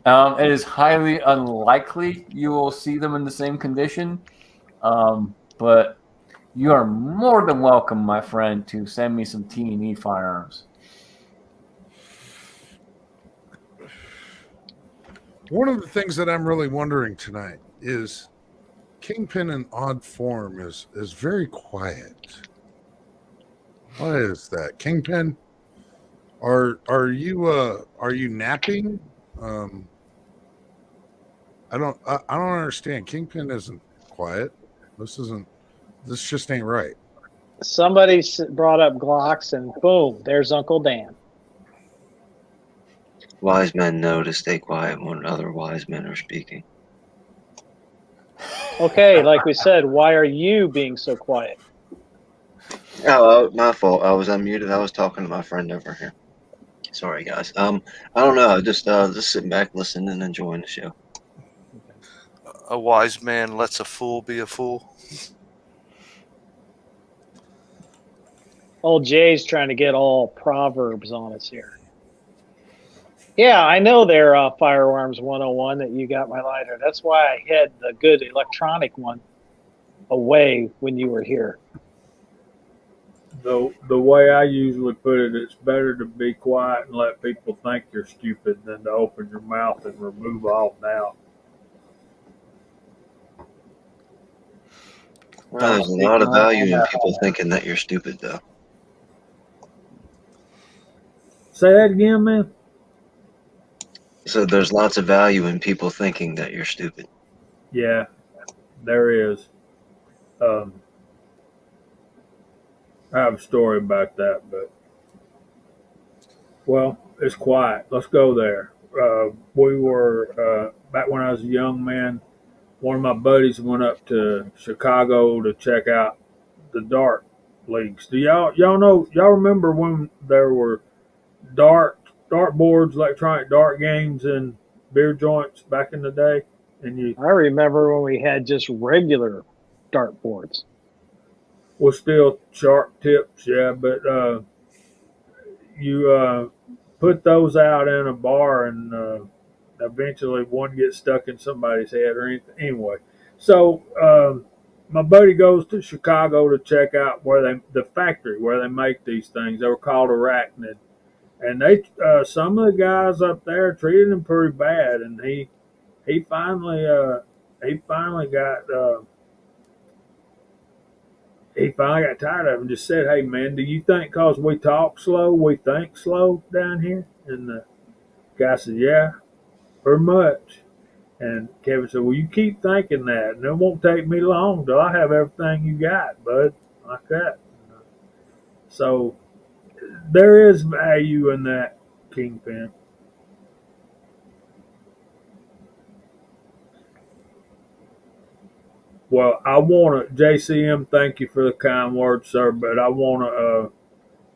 It is highly unlikely you will see them in the same condition, but you are more than welcome, my friend, to send me some T&E firearms. One of the things that I'm really wondering tonight is Kingpin in odd form is very quiet. Why is that? Kingpin, are you napping? I don't understand. Kingpin isn't quiet. This just ain't right. Somebody brought up Glocks, and boom, there's Uncle Dan. Wise men know to stay quiet when other wise men are speaking. Okay, like we said, why are you being so quiet? Oh, my fault. I was unmuted. I was talking to my friend over here. Sorry, guys. I don't know. Just sitting back, listening, and enjoying the show. A wise man lets a fool be a fool. Old Jay's trying to get all proverbs on us here. Yeah, I know they're Firearms 101 that you got my lighter. That's why I had the good electronic one away when you were here. The way I usually put it, it's better to be quiet and let people think you're stupid than to open your mouth and remove all doubt. Well, there's a lot of value in people thinking that you're stupid, though. Say that again, man. So there's lots of value in people thinking that you're stupid. Yeah, there is. I have a story about that, but well, it's quiet. Let's go there. We were back when I was a young man. One of my buddies went up to Chicago to check out the dart leagues. Do y'all know? Y'all remember when there were dart boards, electronic dart games, and beer joints back in the day? And I remember when we had just regular dart boards. Well, still sharp tips, yeah, but you put those out in a bar, and eventually one gets stuck in somebody's head or anything. Anyway, so my buddy goes to Chicago to check out the factory where they make these things. They were called Arachnid, and they some of the guys up there treated him pretty bad, and he finally got. He finally got tired of it and just said, "Hey, man, do you think because we talk slow, we think slow down here?" And the guy said, "Yeah, pretty much." And Kevin said, "Well, you keep thinking that, and it won't take me long till I have everything you got, bud." Like that. So there is value in that, Kingpin. Well, I want to JCM. Thank you for the kind words, sir. But I want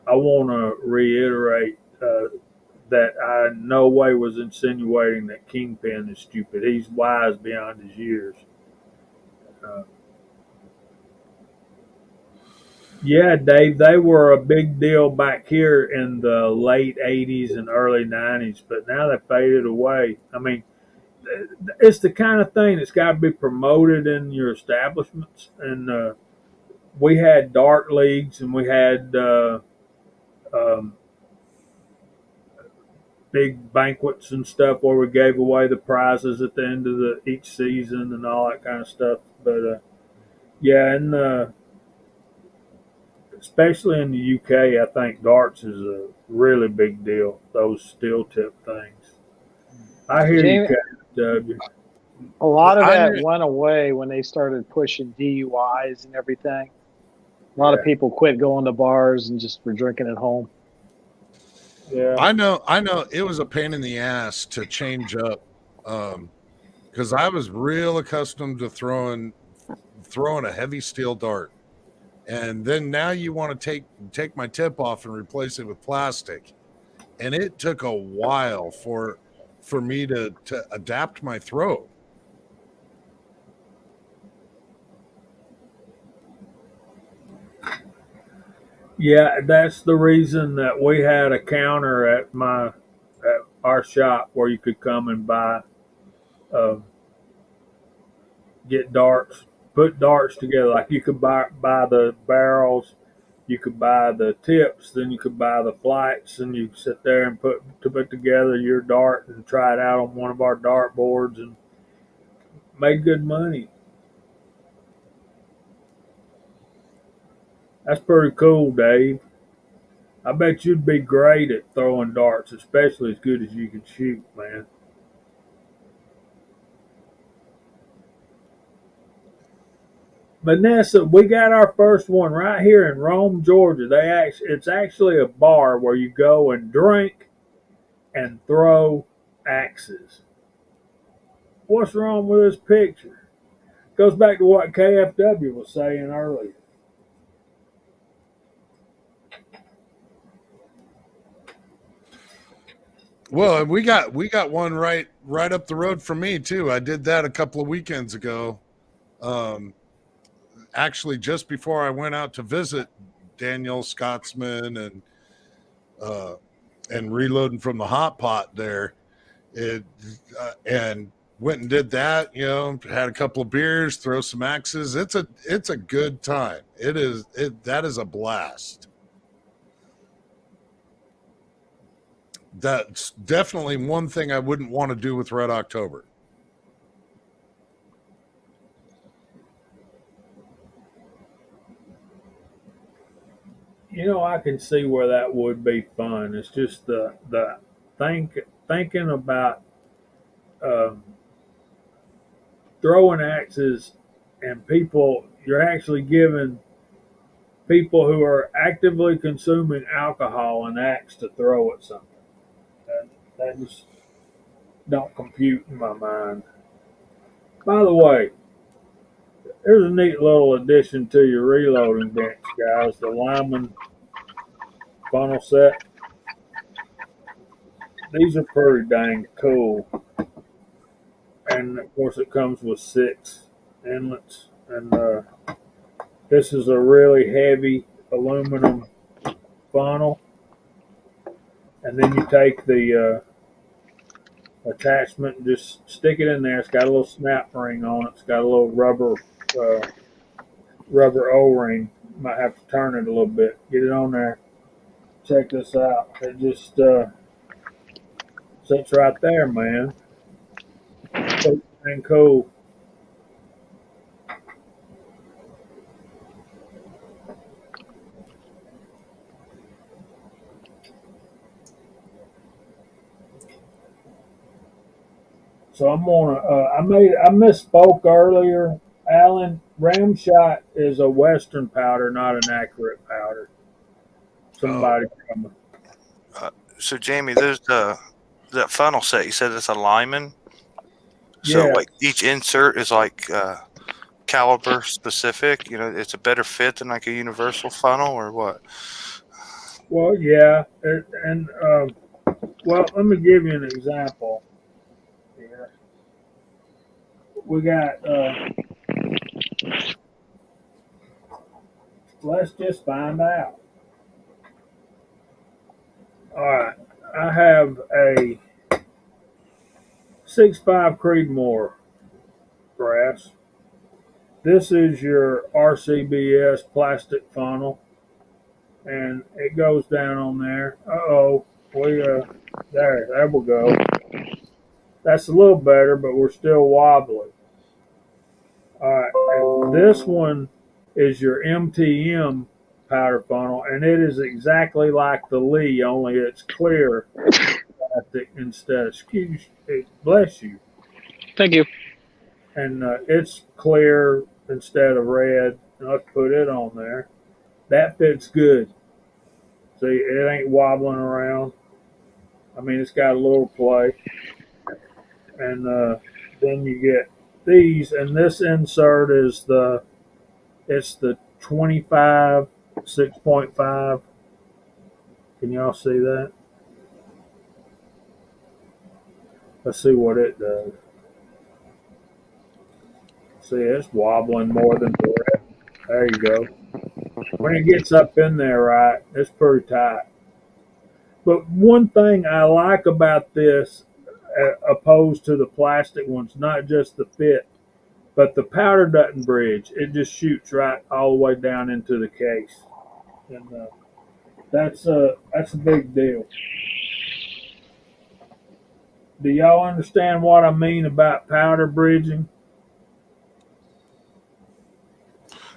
to reiterate that I in no way was insinuating that Kingpin is stupid. He's wise beyond his years. Uh, yeah, Dave, they were a big deal back here in the late '80s and early '90s, but now they faded away. I mean, it's the kind of thing that's got to be promoted in your establishments. And we had dart leagues, and we had um, big banquets and stuff where we gave away the prizes at the end of each season and all that kind of stuff. But yeah, and especially in the UK, I think darts is a really big deal. Those steel tip things. I hear you, Jamie, W. a lot of I that knew- went away when they started pushing DUIs and everything. A lot of Yeah. people quit going to bars and just were drinking at home. Yeah. I know it was a pain in the ass to change up, because I was real accustomed to throwing a heavy steel dart, and then now you want to take my tip off and replace it with plastic, and it took a while for me to adapt my throw. Yeah, that's the reason that we had a counter at our shop where you could come and buy, uh, get darts, put darts together. Like you could buy the barrels, you could buy the tips, then you could buy the flights, and you sit there and put together your dart and try it out on one of our dart boards and made good money. That's pretty cool, Dave. I bet you'd be great at throwing darts, especially as good as you can shoot, man. Vanessa, we got our first one right here in Rome, Georgia. It's actually a bar where you go and drink and throw axes. What's wrong with this picture? Goes back to what KFW was saying earlier. Well, we got one right up the road from me too. I did that a couple of weekends ago. Actually, just before I went out to visit Daniel Scotsman and reloading from the hot pot there, and went and did that. You know, had a couple of beers, throw some axes. It's a good time. That is a blast. That's definitely one thing I wouldn't want to do with Red October. You know, I can see where that would be fun. It's just the thinking about um, throwing axes and people. You're actually giving people who are actively consuming alcohol an axe to throw at something. That just don't compute in my mind. By the way, there's a neat little addition to your reloading bench, guys. The Lyman funnel set. These are pretty dang cool. And of course, it comes with 6 inlets. And this is a really heavy aluminum funnel. And then you take the attachment and just stick it in there. It's got a little snap ring on it. It's got a little rubber O-ring. Might have to turn it a little bit. Get it on there. Check this out. It just sits right there, man. So dang cool. So I'm gonna. I misspoke earlier, Alan. Ramshot is a Western powder, not an accurate powder. Somebody from So Jamie, there's that funnel set. You said it's a Lyman. So Yeah. like each insert is like caliber specific? You know, it's a better fit than like a universal funnel, or what? Well, yeah, well, let me give you an example here. We got, let's just find out. All right, I have a 6.5 Creedmoor brass. This is your RCBS plastic funnel, and it goes down on there. There we go. That's a little better, but we're still wobbly. All right, and this one is your MTM powder funnel, and it is exactly like the Lee, only it's clear plastic instead. Bless you. Thank you. And it's clear instead of red. Let's put it on there. That fits good. See, it ain't wobbling around. I mean, it's got a little play. And then you get these, and this insert is the 25 6.5. Can y'all see that? Let's see what it does. See, it's wobbling more than the red. There you go. When it gets up in there, right, it's pretty tight. But one thing I like about this, opposed to the plastic ones, not just the fit, but the powder doesn't bridge. It just shoots right all the way down into the case, and that's a big deal. Do y'all understand what I mean about powder bridging?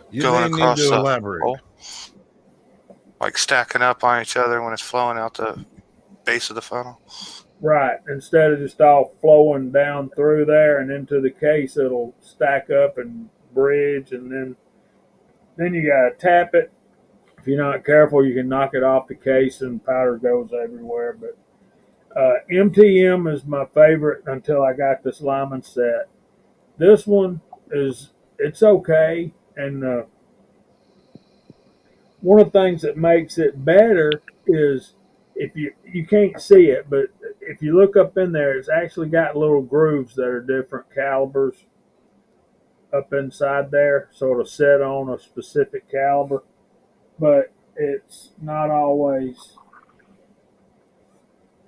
You Going may need across to the elaborate. hole, like stacking up on each other when it's flowing out the base of the funnel. Right. Instead of just all flowing down through there and into the case, it'll stack up and bridge, and then you gotta tap it. If you're not careful, you can knock it off the case and powder goes everywhere. But MTM is my favorite until I got this Lyman set. This one it's okay, and one of the things that makes it better is if you can't see it, but if you look up in there, it's actually got little grooves that are different calibers up inside there, sort of set on a specific caliber. But it's not always.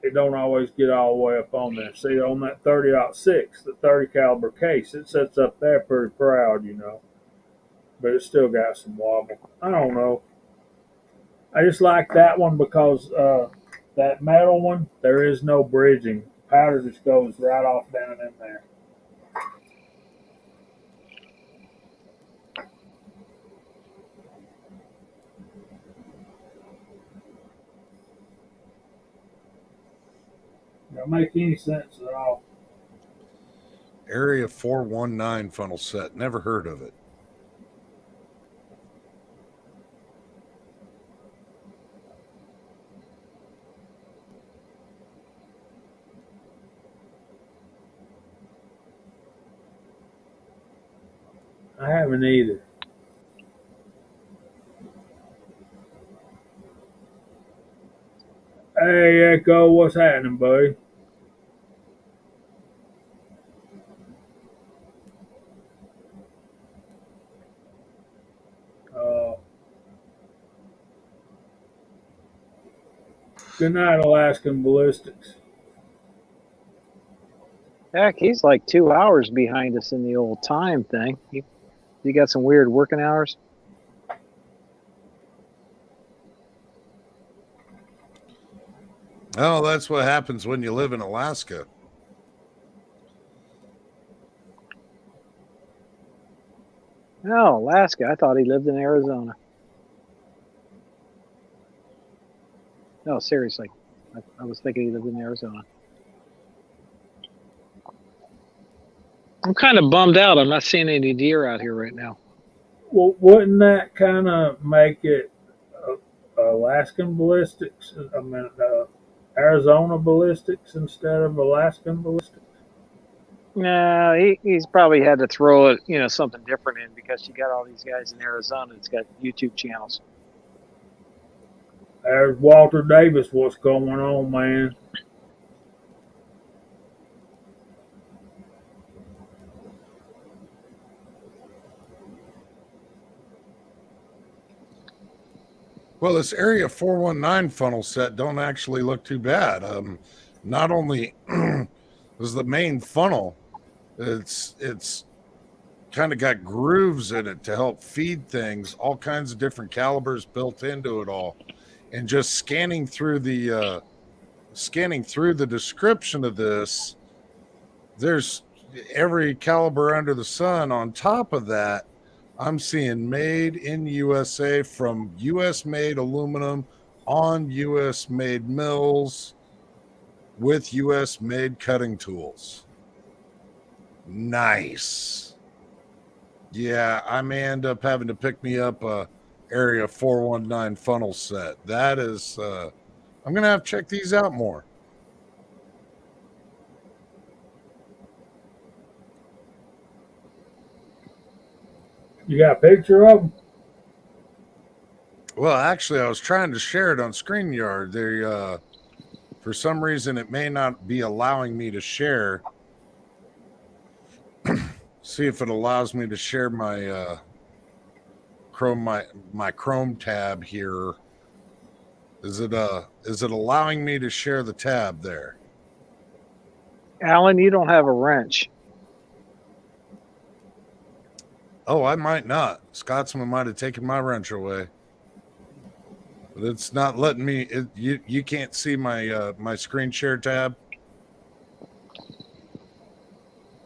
It don't always get all the way up on there. See, on that 30-06, the 30 caliber case, it sits up there pretty proud, but it's still got some wobble. I don't know. I just like that one because that metal one, there is no bridging. Powder just goes right off down in there. Don't make any sense at all. Area 419 funnel set. Never heard of it. I haven't either. Hey, Echo, what's happening, buddy? Good night, Alaskan Ballistics. Heck, he's like 2 hours behind us in the old time thing. You got some weird working hours? Oh, that's what happens when you live in Alaska. Oh, Alaska. I thought he lived in Arizona. No, seriously. I was thinking he lived in Arizona. I'm kind of bummed out. I'm not seeing any deer out here right now. Well, wouldn't that kind of make it Alaskan Ballistics? I mean, Arizona Ballistics instead of Alaskan Ballistics? No, he's probably had to throw it, something different in because you got all these guys in Arizona that's got YouTube channels. There's Walter Davis. What's going on, man? Well, this Area 419 funnel set don't actually look too bad. Not only is the main funnel, it's kind of got grooves in it to help feed things, all kinds of different calibers built into it all. And just scanning through the description of this, there's every caliber under the sun. On top of that, I'm seeing made in USA from US made aluminum on US made mills with US made cutting tools. Nice. Yeah, I may end up having to pick me up a Area 419 funnel set. That is, I'm going to have to check these out more. You got a picture of them? Well, actually, I was trying to share it on StreamYard. They, for some reason, it may not be allowing me to share. See if it allows me to share my Chrome, my Chrome tab here. Is it allowing me to share the tab there? Alan, you don't have a wrench. Oh, I might not. Scotsman might have taken my wrench away. But it's not letting me. You can't see my my screen share tab.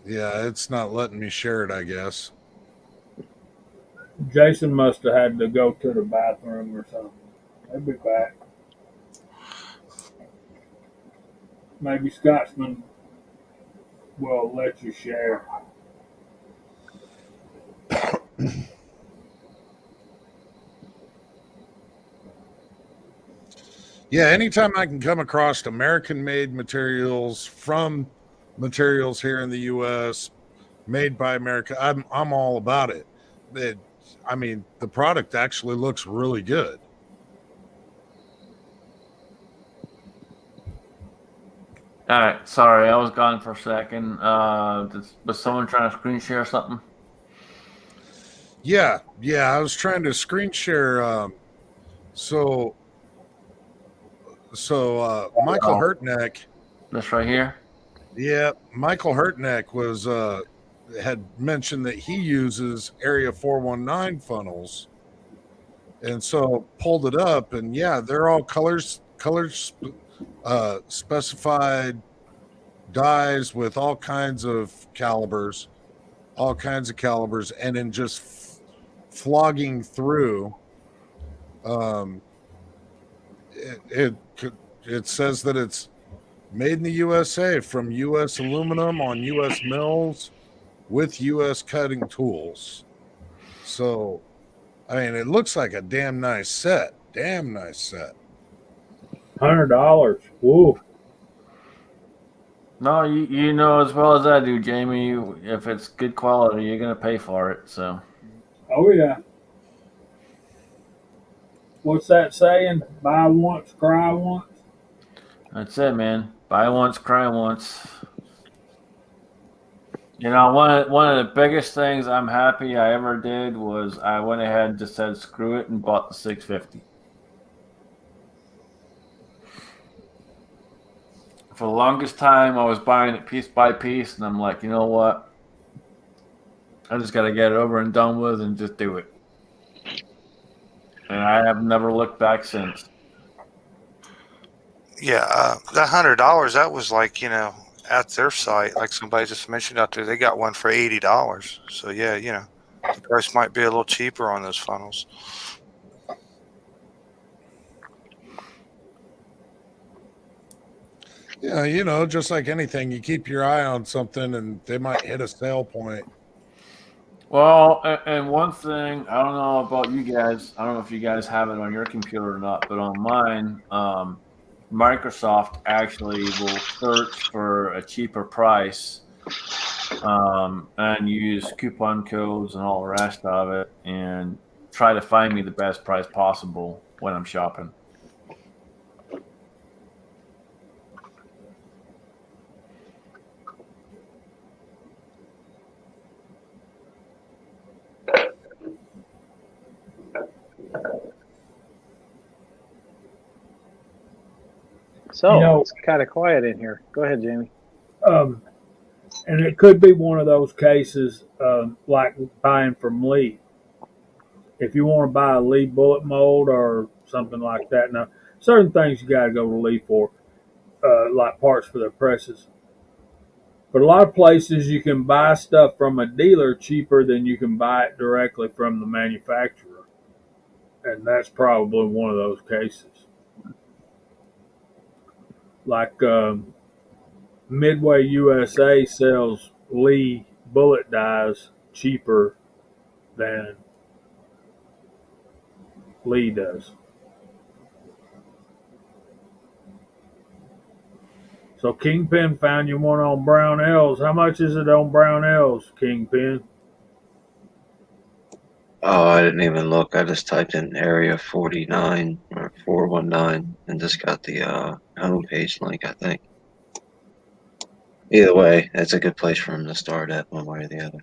Yeah, it's not letting me share it, I guess. Jason must have had to go to the bathroom or something. He'll be back. Maybe Scotsman will let you share. Yeah, anytime I can come across American-made materials from materials here in the U.S. made by America, I'm all about it. I mean, the product actually looks really good. All right, sorry, I was gone for a second. Was someone trying to screen share something? Yeah, I was trying to screen share. So Michael Hurtneck. This right here. Yeah, Michael Hurtneck was had mentioned that he uses Area 419 funnels, and so pulled it up, and yeah, they're all colors specified dies with all kinds of calibers, and then just flogging through. It says that it's made in the USA from U.S. aluminum on U.S. mills with U.S. cutting tools. So, I mean, it looks like a damn nice set. $100. Woo. No, you know as well as I do, Jamie. If it's good quality, you're gonna pay for it. So. Oh yeah. What's that saying? Buy once, cry once. That's it, man. Buy once, cry once. You know, one of the biggest things I'm happy I ever did was I went ahead and just said screw it and bought the 650. For the longest time, I was buying it piece by piece, and I'm like, you know what? I just got to get it over and done with and just do it. And I have never looked back since. Yeah, that $100, that was like, at their site, like somebody just mentioned out there, they got one for $80. So yeah, the price might be a little cheaper on those funnels. Yeah, just like anything, you keep your eye on something and they might hit a sale point. Well, and one thing, I don't know about you guys. I don't know if you guys have it on your computer or not, but on mine, Microsoft actually will search for a cheaper price and use coupon codes and all the rest of it, and try to find me the best price possible when I'm shopping. So You know- it's kind of quiet in here. Go ahead, Jamie. And it could be one of those cases like buying from Lee. If you want to buy a Lee bullet mold or something like that, now certain things you got to go to Lee for, like parts for their presses. But a lot of places you can buy stuff from a dealer cheaper than you can buy it directly from the manufacturer, and that's probably one of those cases. Like Midway USA sells Lee bullet dies cheaper than Lee does. So Kingpin found you one on Brownells. How much is it on Brownells, Kingpin? Oh, I didn't even look. I just typed in area 49 or 419 and just got the homepage link, I think. Either way, it's a good place for him to start at one way or the other.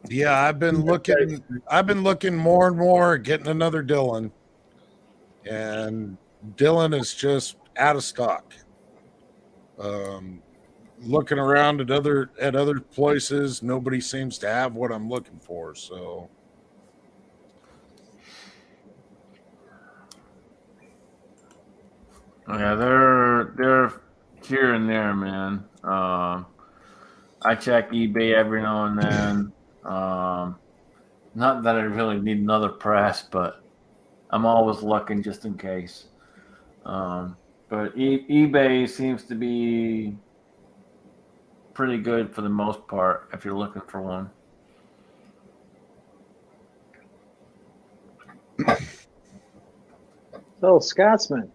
Yeah, I've been looking more and more at getting another Dylan. And Dylan is just out of stock. Looking around at other places, nobody seems to have what I'm looking for. So Yeah, they're here and there, man. I check eBay every now and then. Not that I really need another press, but I'm always looking just in case. But eBay seems to be pretty good for the most part if you're looking for one. So, Scotsman,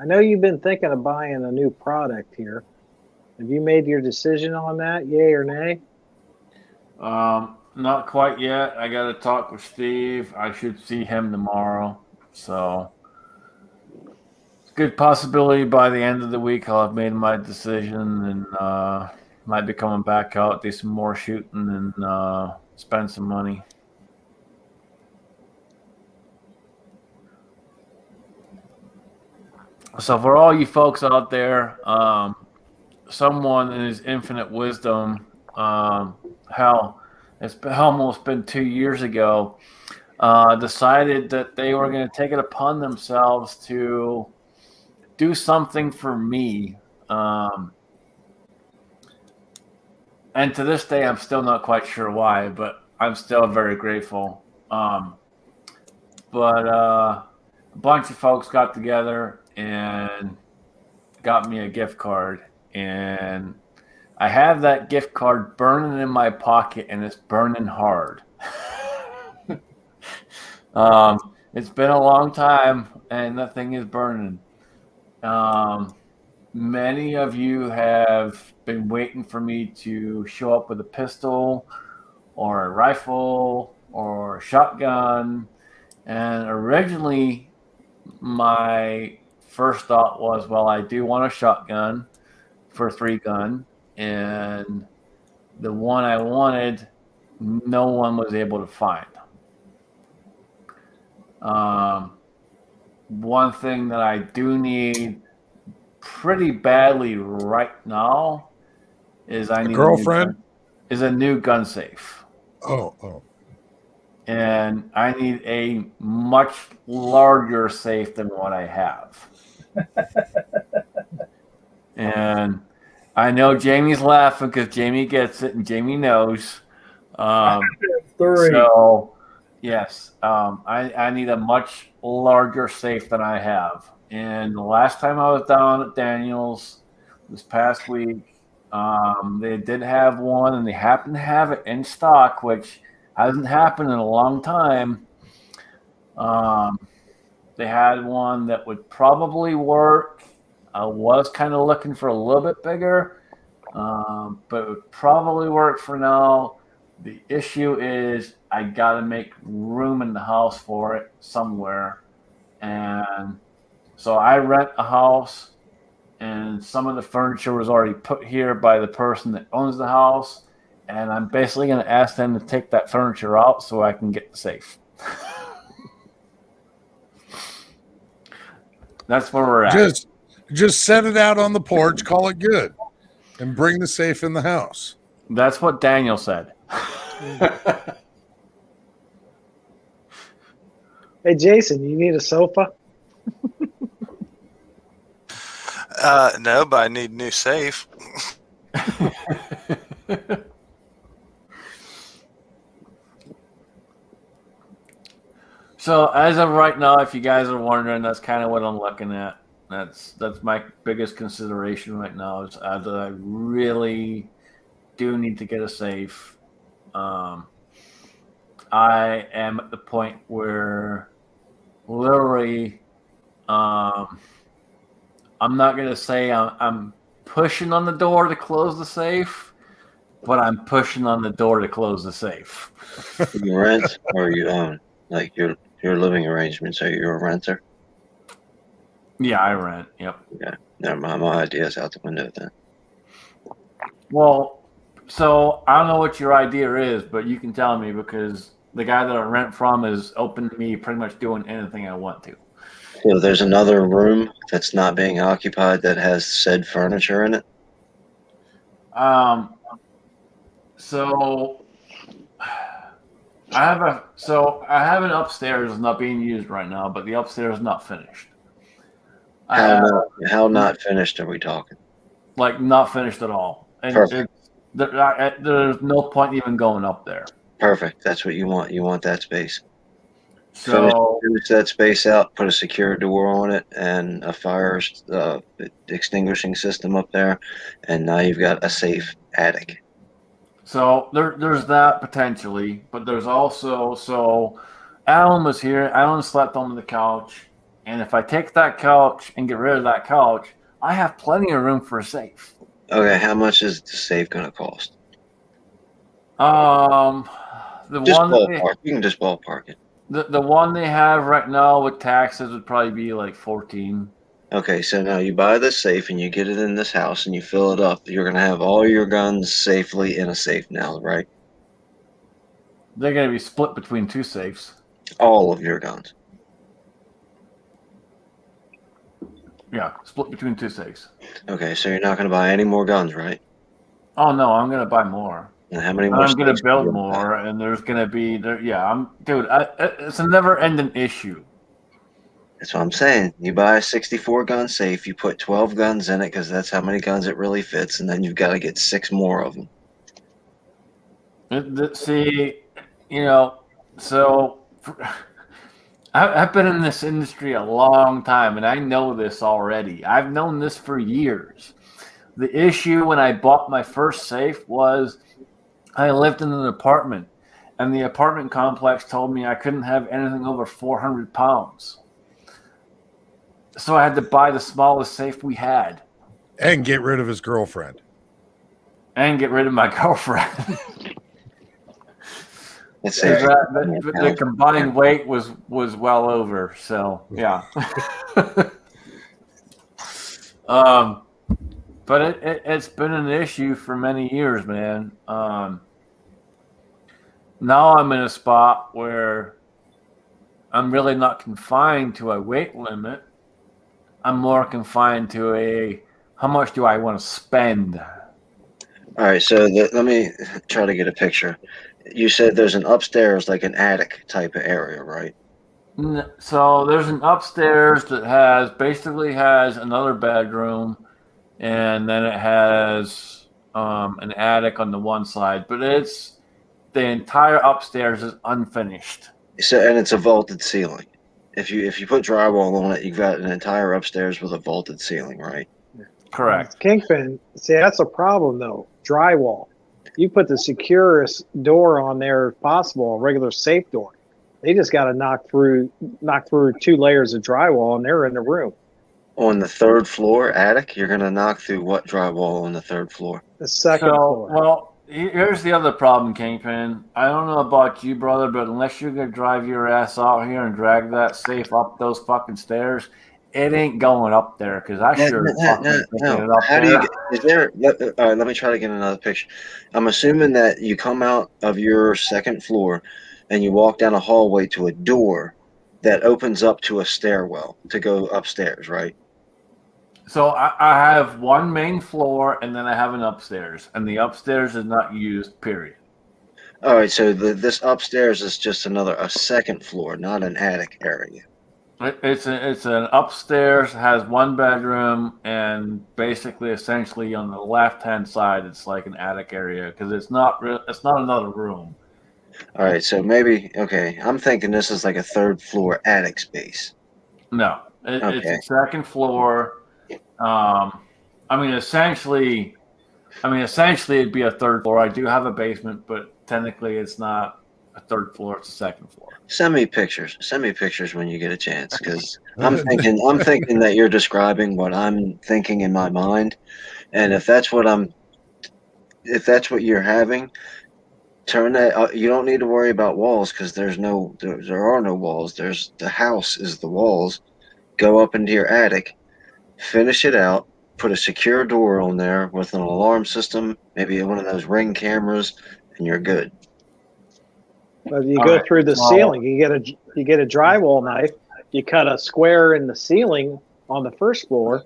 I know you've been thinking of buying a new product here. Have you made your decision on that, yay or nay? Not quite yet. I got to talk with Steve. I should see him tomorrow. So, it's a good possibility by the end of the week I'll have made my decision and might be coming back out, do some more shooting, and spend some money. So for all you folks out there, someone in his infinite wisdom, it's almost been 2 years ago, decided that they were going to take it upon themselves to do something for me. And to this day, I'm still not quite sure why, but I'm still very grateful. But a bunch of folks got together and got me a gift card, and I have that gift card burning in my pocket, and it's burning hard. It's been a long time, and that thing is burning. Many of you have been waiting for me to show up with a pistol or a rifle or a shotgun, and originally my first thought was, well, I do want a shotgun for 3-gun, and the one I wanted, no one was able to find. One thing that I do need pretty badly right now is I need a new gun safe. Oh. And I need a much larger safe than what I have. And I know Jamie's laughing because Jamie gets it and Jamie knows. So, yes, I need a much larger safe than I have. And the last time I was down at Daniels this past week, they did have one, and they happened to have it in stock, which hasn't happened in a long time. they had one that would probably work. I was kind of looking for a little bit bigger, but it would probably work for now. The issue is I got to make room in the house for it somewhere. And so I rent a house, and some of the furniture was already put here by the person that owns the house. And I'm basically going to ask them to take that furniture out so I can get the safe. That's where we're at. Just set it out on the porch, call it good, and bring the safe in the house. That's what Daniel said. Hey, Jason, you need a sofa? No, but I need a new safe. So as of right now, if you guys are wondering, that's kind of what I'm looking at. That's my biggest consideration right now is that I really do need to get a safe. I am at the point where literally, I'm not gonna say I'm pushing on the door to close the safe, but I'm pushing on the door to close the safe. You rent or you own? Like your living arrangements? Are you a renter? Yeah, I rent. Yep. Yeah. Never mind. My idea's out the window then. Well, so I don't know what your idea is, but you can tell me because the guy that I rent from is open to me pretty much doing anything I want to. So there's another room that's not being occupied that has said furniture in it? So I have an upstairs that's not being used right now, but the upstairs is not finished. How not finished are we talking? Like not finished at all. And Perfect. there's no point even going up there. Perfect. That's what you want. You want that space. So Finish that space out, put a secure door on it and a fire extinguishing system up there, and now you've got a safe attic. So there's that potentially, but there's also Alan was here. Alan slept on the couch, and if I take that couch and get rid of that couch, I have plenty of room for a safe. Okay, how much is the safe going to cost? The Just one ballpark. You can just ballpark it. the one they have right now with taxes would probably be like 14. Okay, so now you buy this safe and you get it in this house and you fill it up. You're going to have all your guns safely in a safe now, right? They're going to be split between two safes. All of your guns. Yeah, split between two safes. Okay, so you're not going to buy any more guns, right? Oh no, I'm going to buy more. And how many more? I'm going safes to build do you more, and there's going to be there. Yeah, it's a never-ending issue. That's what I'm saying. You buy a 64 gun safe, you put 12 guns in it because that's how many guns it really fits, and then you've got to get 6 more of them. See, so I've been in this industry a long time, and I know this already. I've known this for years. The issue when I bought my first safe was I lived in an apartment, and the apartment complex told me I couldn't have anything over 400 pounds. So I had to buy the smallest safe we had. And get rid of his girlfriend. And get rid of my girlfriend. The combined weight was well over. So, yeah. But it's been an issue for many years, man. Now I'm in a spot where I'm really not confined to a weight limit. I'm more confined to how much do I want to spend? All right, so let me try to get a picture. You said there's an upstairs, like an attic type of area, right? So there's an upstairs that basically has another bedroom, and then it has an attic on the one side, but the entire upstairs is unfinished. So, and it's a vaulted ceiling. If you put drywall on it, you've got an entire upstairs with a vaulted ceiling, right? Correct. Kingpin, see, that's a problem, though. Drywall. You put the securest door on there if possible, a regular safe door. They just got to knock through 2 layers of drywall, and they're in the room. On the third floor attic, you're gonna knock through what drywall on the third floor? The second floor. Well, here's the other problem, Kingpin. I don't know about you, brother, but unless you're gonna drive your ass out here and drag that safe up those fucking stairs, it ain't going up there. Because I sure fucking thinking it up How there. do you? Is there? All right, let me try to get another picture. I'm assuming that you come out of your second floor, and you walk down a hallway to a door that opens up to a stairwell to go upstairs, right? So I have one main floor, and then I have an upstairs, and the upstairs is not used. Period. All right, so this upstairs is just a second floor, not an attic area. It's an upstairs, has 1 bedroom, and basically, essentially, on the left hand side, it's like an attic area because it's not another room. All right, so maybe okay. I'm thinking this is like a third floor attic space. No, it's Okay. a second floor. Essentially, it'd be a third floor. I do have a basement, but technically, it's not a third floor; it's a second floor. Send me pictures. Send me pictures when you get a chance, because I'm thinking that you're describing what I'm thinking in my mind, and if that's what you're having, turn that. You don't need to worry about walls because there are no walls. The house is the walls. Go up into your attic, finish it out, put a secure door on there with an alarm system, maybe one of those Ring cameras, and you're good. But you go through the ceiling. You get a drywall knife. You cut a square in the ceiling on the first floor,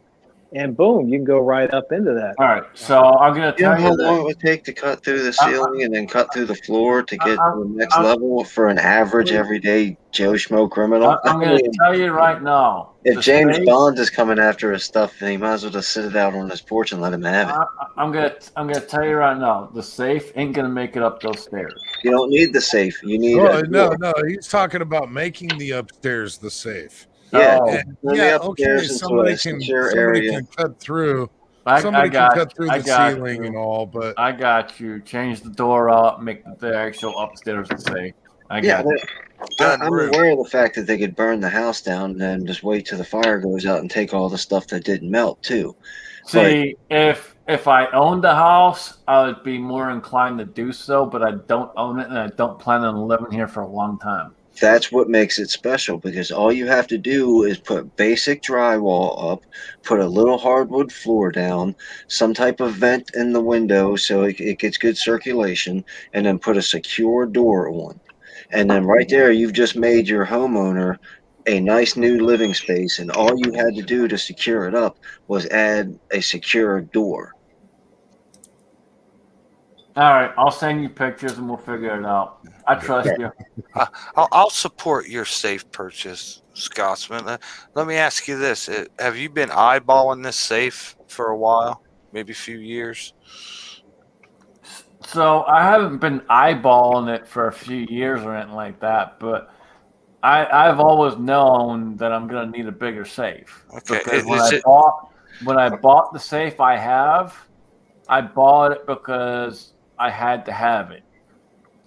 and boom, you can go right up into that. All right, so I'm gonna You know tell how you long it that. would take to cut through the ceiling and then cut through the floor to get to the next level for an average everyday Joe Schmo criminal? I'm gonna tell you right now. If the James safe- Bond is coming after his stuff, then he might as well just sit it out on his porch and let him have it. I'm gonna tell you right now, the safe ain't gonna make it up those stairs. You don't need the safe. You need Oh, a no, door. no, he's talking about making the upstairs the safe. Yeah, Oh. turn the Yeah, upstairs okay. into Somebody a can secure area. cut through. I Somebody got, can cut through I the got ceiling you. and all, but I got you. Change the door up, make the actual upstairs the safe. I Yeah, got you. Done I'm room. aware of the fact that they could burn the house down and then just wait till the fire goes out and take all the stuff that didn't melt too. See, if I owned a house, I would be more inclined to do so, but I don't own it, and I don't plan on living here for a long time. That's what makes it special, because all you have to do is put basic drywall up, put a little hardwood floor down, some type of vent in the window so it gets good circulation, and then put a secure door on. And then right there, you've just made your homeowner a nice new living space, and all you had to do to secure it up was add a secure door. All right, I'll send you pictures and we'll figure it out. I trust you. I'll support your safe purchase, Scotsman. Let me ask you this: have you been eyeballing this safe for a while, maybe a few years? So I haven't been eyeballing it for a few years or anything like that, but I've always known that I'm going to need a bigger safe. Okay, Because when I bought the safe I bought it because I had to have it.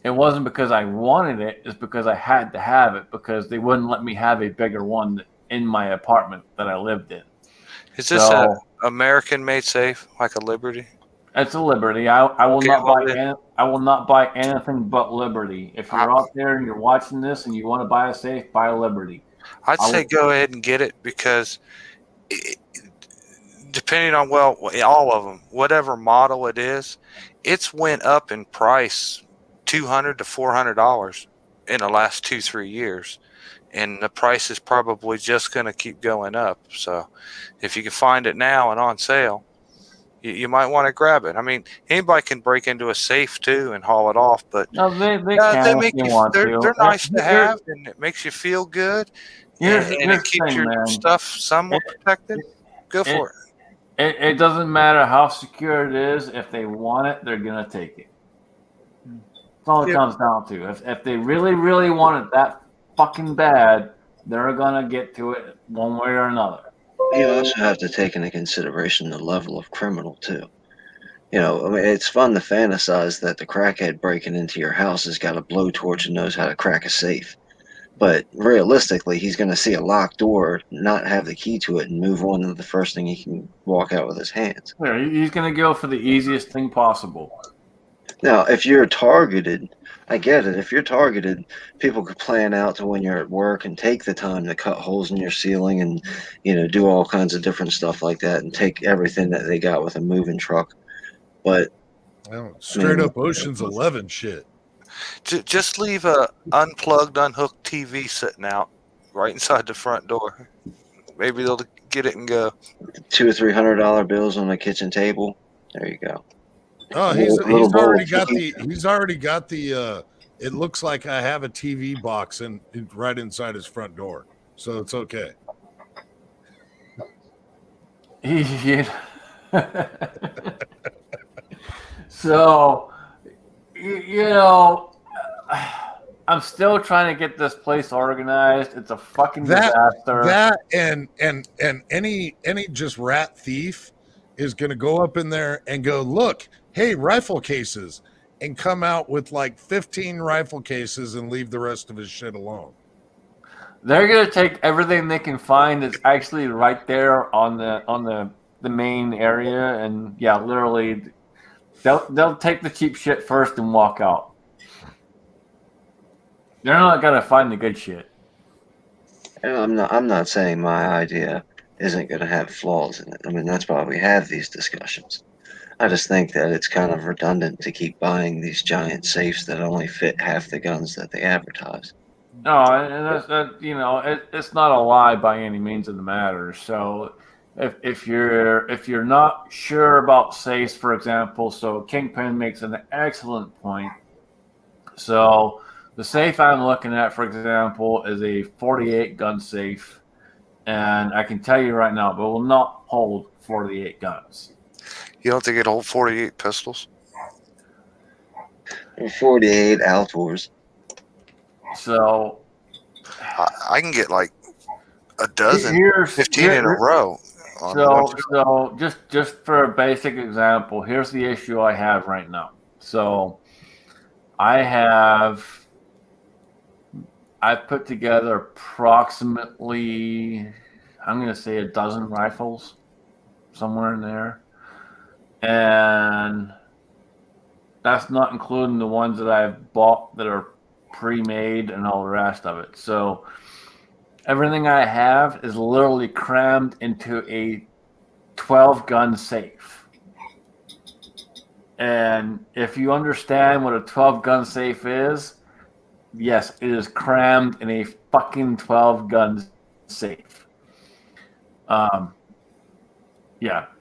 It wasn't because I wanted it, it's because I had to have it because they wouldn't let me have a bigger one in my apartment that I lived in. Is this a American-made safe, like a Liberty? It's a Liberty. I will Okay, not well, buy. I will not buy anything but Liberty. If you're out there and you're watching this and you want to buy a safe, buy a Liberty. I'd say go ahead and get it because, depending on all of them, whatever model it is, it's went up in price $200 to $400 in the last 2-3 years, and the price is probably just going to keep going up. So, if you can find it now and on sale, you might want to grab it. I mean, anybody can break into a safe too and haul it off, but No, they can if you want to. they're nice to have, and it makes you feel good, and it keeps your stuff somewhat protected. Go for it. It doesn't matter how secure it is. If they want it, they're gonna take it. That's all it comes down to. If they really, really want it that fucking bad, they're gonna get to it one way or another. You also have to take into consideration the level of criminal too. You know, I mean, it's fun to fantasize that the crackhead breaking into your house has got a blowtorch and knows how to crack a safe. But realistically, he's going to see a locked door, not have the key to it, and move on to the first thing he can walk out with his hands. Yeah, he's going to go for the easiest thing possible. Now, if you're targeted, I get it. If you're targeted, people could plan out to when you're at work and take the time to cut holes in your ceiling and, do all kinds of different stuff like that and take everything that they got with a moving truck. But straight up Ocean's 11 shit. Just leave a unplugged, unhooked TV sitting out right inside the front door. Maybe they'll get it and go. $200 or $300 bills on the kitchen table. There you go. Oh, he's already got the. It looks like I have a TV box right inside his front door, so it's okay. So, I'm still trying to get this place organized. It's a fucking disaster. That and any just rat thief is going to go up in there and go, look, hey, rifle cases, and come out with like 15 rifle cases and leave the rest of his shit alone. They're going to take everything they can find that's actually right there on the main area, and yeah, literally, they'll take the cheap shit first and walk out. They're not going to find the good shit. And I'm not saying my idea isn't going to have flaws in it. I mean, that's why we have these discussions. I just think that it's kind of redundant to keep buying these giant safes that only fit half the guns that they advertise. No, and it's not a lie by any means of the matter. So, if you're not sure about safes, for example, so Kingpin makes an excellent point. So, the safe I'm looking at, for example, is a 48 gun safe, and I can tell you right now, it will not hold 48 guns. You don't think it'll hold 48 pistols? 48 Altors. So I can get like a dozen, 15 in a row. So just for a basic example, here's the issue I have right now. So I've put together approximately, I'm going to say, a dozen rifles, somewhere in there. And that's not including the ones that I've bought that are pre-made and all the rest of it. So everything I have is literally crammed into a 12-gun safe. And if you understand what a 12-gun safe is, yes, it is crammed in a fucking 12-gun safe. Yeah,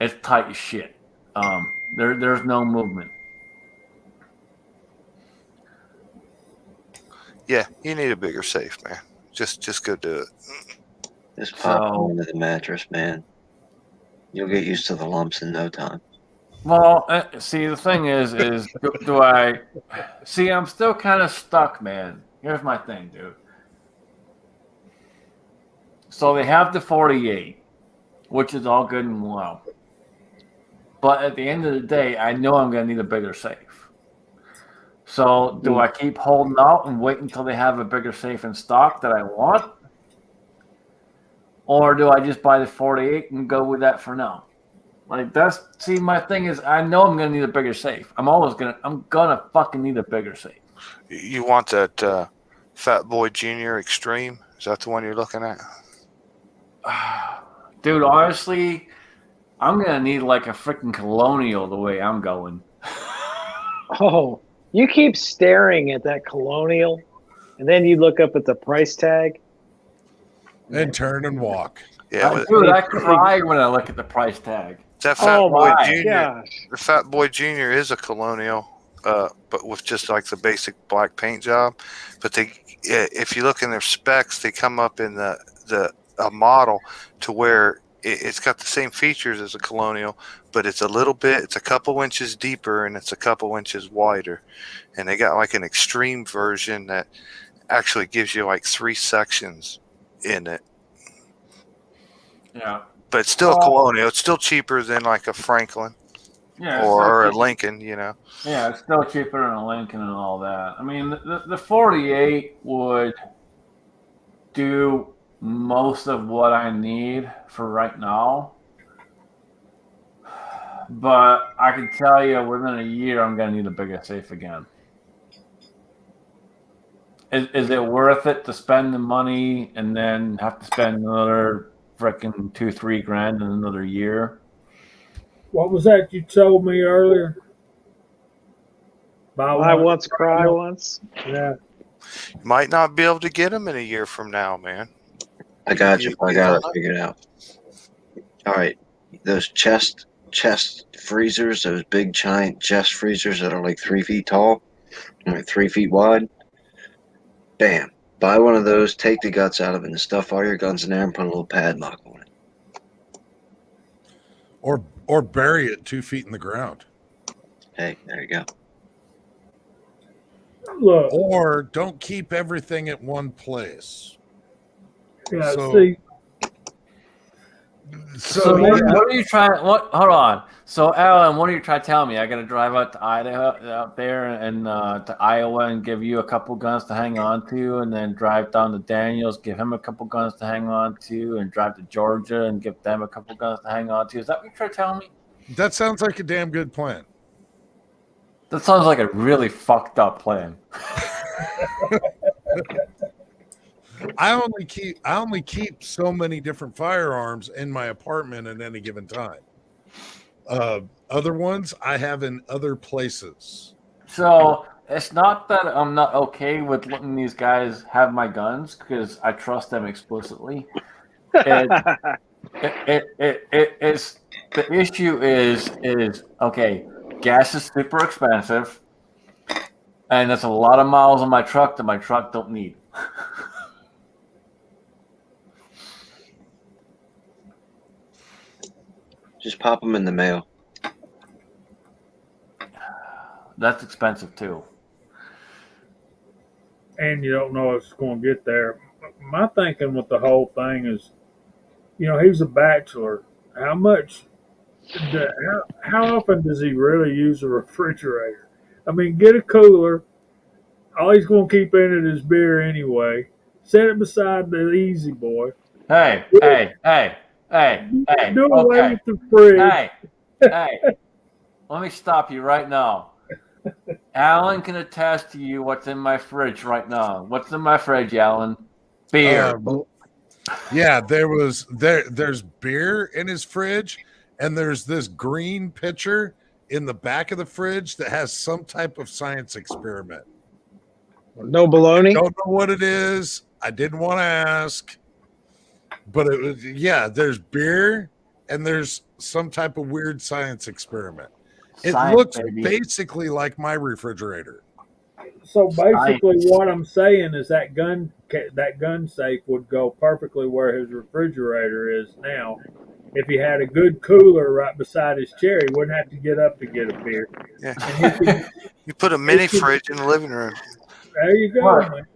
it's tight as shit. There's no movement. Yeah, you need a bigger safe, man. Just go do it. Just pop them into the mattress, man. You'll get used to the lumps in no time. Well, see, the thing is do I see? I'm still kind of stuck, man. Here's my thing, dude. So they have the 48, which is all good and well. But at the end of the day, I know I'm going to need a bigger safe. So do I keep holding out and wait until they have a bigger safe in stock that I want? Or do I just buy the 48 and go with that for now? Like, my thing is, I know I'm going to need a bigger safe. I'm going to fucking need a bigger safe. You want that Fat Boy Jr. Extreme? Is that the one you're looking at? Dude, honestly, I'm going to need like a freaking Colonial the way I'm going. Oh, you keep staring at that Colonial, and then you look up at the price tag. And turn and walk. Yeah, dude, I cry when I look at the price tag. That Fat Boy my Jr. gosh. The Fat Boy Jr. is a Colonial, but with just like the basic black paint job. But if you look in their specs, they come up in a model to where it's got the same features as a Colonial, but it's a couple inches deeper and it's a couple inches wider. And they got like an extreme version that actually gives you like 3 sections in it. Yeah. But it's still a Colonial. It's still cheaper than like a Franklin or a Lincoln, Yeah, it's still cheaper than a Lincoln and all that. I mean, the 48 would do most of what I need for right now. But I can tell you within a year, I'm going to need a bigger safe again. Is it worth it to spend the money and then have to spend another freaking $2-3 grand in another year? What was that you told me earlier? Buy once, cry once. Yeah. Might not be able to get them in a year from now, man. I got you. I got it figured out. All right, those chest freezers, those big giant chest freezers that are like 3 feet tall, and like 3 feet wide. Bam! Buy one of those. Take the guts out of it and stuff all your guns in there and put a little padlock on it. Or bury it 2 feet in the ground. Hey, there you go. Look. Or don't keep everything at one place. Yeah. So- See. So what are you trying? What? Hold on. So Alan, what are you trying to tell me? I got to drive out to Idaho, out there, and to Iowa, and give you a couple guns to hang on to, and then drive down to Daniels, give him a couple guns to hang on to, and drive to Georgia and give them a couple guns to hang on to. Is that what you're trying to tell me? That sounds like a damn good plan. That sounds like a really fucked up plan. I only keep so many different firearms in my apartment at any given time. Other ones I have in other places. So it's not that I'm not okay with letting these guys have my guns because I trust them explicitly. It's the issue is okay. Gas is super expensive, and that's a lot of miles on my truck that my truck don't need. Just pop them in the mail. That's expensive too. And you don't know if it's going to get there. My thinking with the whole thing is, he's a bachelor. How much? How often does he really use a refrigerator? I mean, get a cooler. All he's going to keep in it is beer anyway. Set it beside the Easy Boy. Hey. Do away Okay. with the fridge. Hey. Let me stop you right now. Alan can attest to you what's in my fridge right now. What's in my fridge, Alan? Beer. Yeah, there's beer in his fridge, and there's this green pitcher in the back of the fridge that has some type of science experiment. No baloney. Don't know what it is. I didn't want to ask, but it was, there's beer and there's some type of weird science experiment. It Science, looks baby. basically like my refrigerator. So basically, what I'm saying is that gun safe would go perfectly where his refrigerator is now. If he had a good cooler right beside his chair, he wouldn't have to get up to get a beer. Yeah. You put a mini fridge in the living room. There you go, Right. man.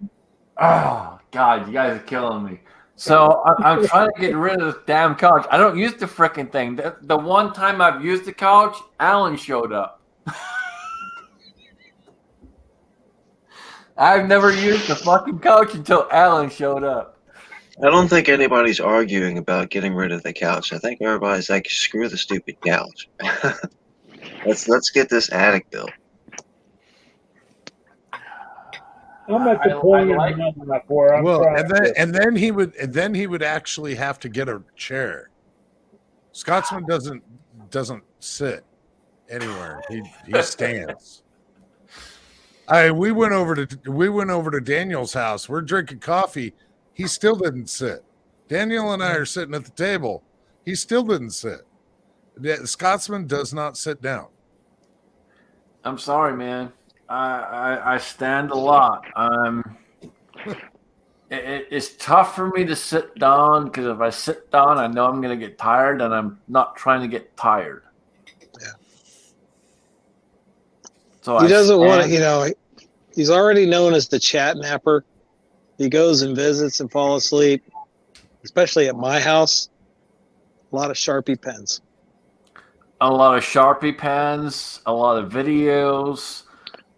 Oh, God, you guys are killing me. So I'm trying to get rid of this damn couch. I don't use the freaking thing. The one time I've used the couch, Alan showed up. I've never used the fucking couch until Alan showed up. I don't think anybody's arguing about getting rid of the couch. I think everybody's like, screw the stupid couch. Let's get this attic built. I'm at the I point like- in my life where I'm trying to. and then he would actually have to get a chair. Scotsman doesn't sit anywhere. He stands. We went over to Daniel's house. We're drinking coffee. He still didn't sit. Daniel and I are sitting at the table. He still didn't sit. The Scotsman does not sit down. I'm sorry, man. I stand a lot. It's tough for me to sit down because if I sit down, I know I'm going to get tired, and I'm not trying to get tired. Yeah. So He I doesn't want stand- to, he's already known as the chat napper. He goes and visits and falls asleep, especially at my house. A lot of Sharpie pens. a lot of Sharpie pens, a lot of videos.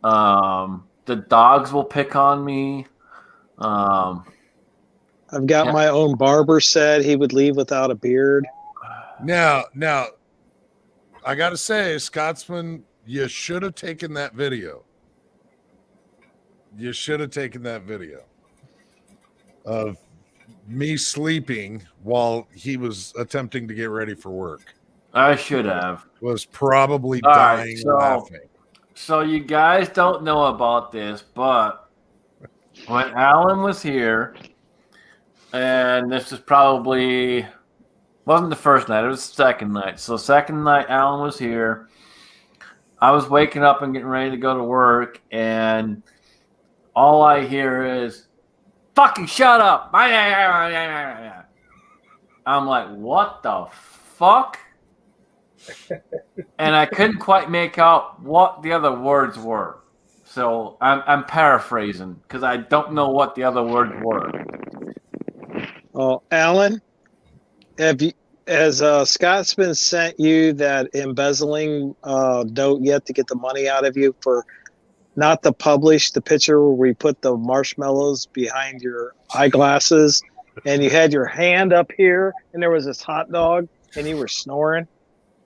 The dogs will pick on me. I I've got Yeah. my own barber said he would leave without a beard. Now, I got to say, Scotsman, you should have taken that video. You should have taken that video of me sleeping while he was attempting to get ready for work. I should have. Was probably All right, dying so- laughing. So you guys don't know about this, but when Alan was here, and this is probably wasn't the first night, it was the second night. So second night Alan was here. I was waking up and getting ready to go to work, and all I hear is fucking shut up. I'm like, what the fuck? And I couldn't quite make out what the other words were. So I'm paraphrasing because I don't know what the other words were. Oh, Alan, has Scotsman sent you that embezzling note yet to get the money out of you for not to publish the picture where we put the marshmallows behind your eyeglasses and you had your hand up here and there was this hot dog and you were snoring?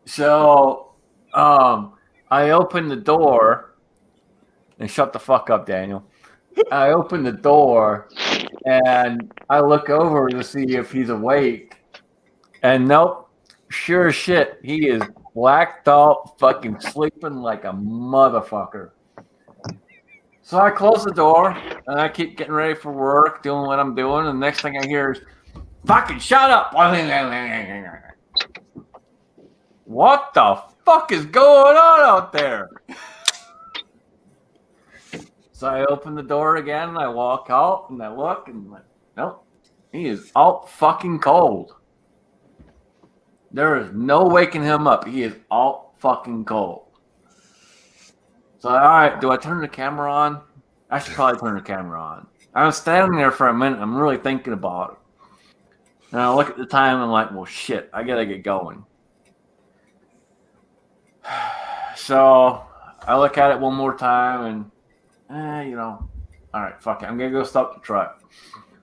So I opened the door and shut the fuck up, Daniel. I opened the door and I look over to see if he's awake. And nope, sure as shit, he is blacked out, fucking sleeping like a motherfucker. So I close the door and I keep getting ready for work, doing what I'm doing. And the next thing I hear is, fucking shut up. What the fuck is going on out there? So I open the door again and I walk out and I look and I'm like, nope, he is out fucking cold. There is no waking him up. He is out fucking cold. So, all right, do I turn the camera on? I should probably turn the camera on. I was standing there for a minute. I'm really thinking about it. And I look at the time and I'm like, well, shit, I got to get going. So I look at it one more time and, all right, fuck it. I'm going to go stop the truck.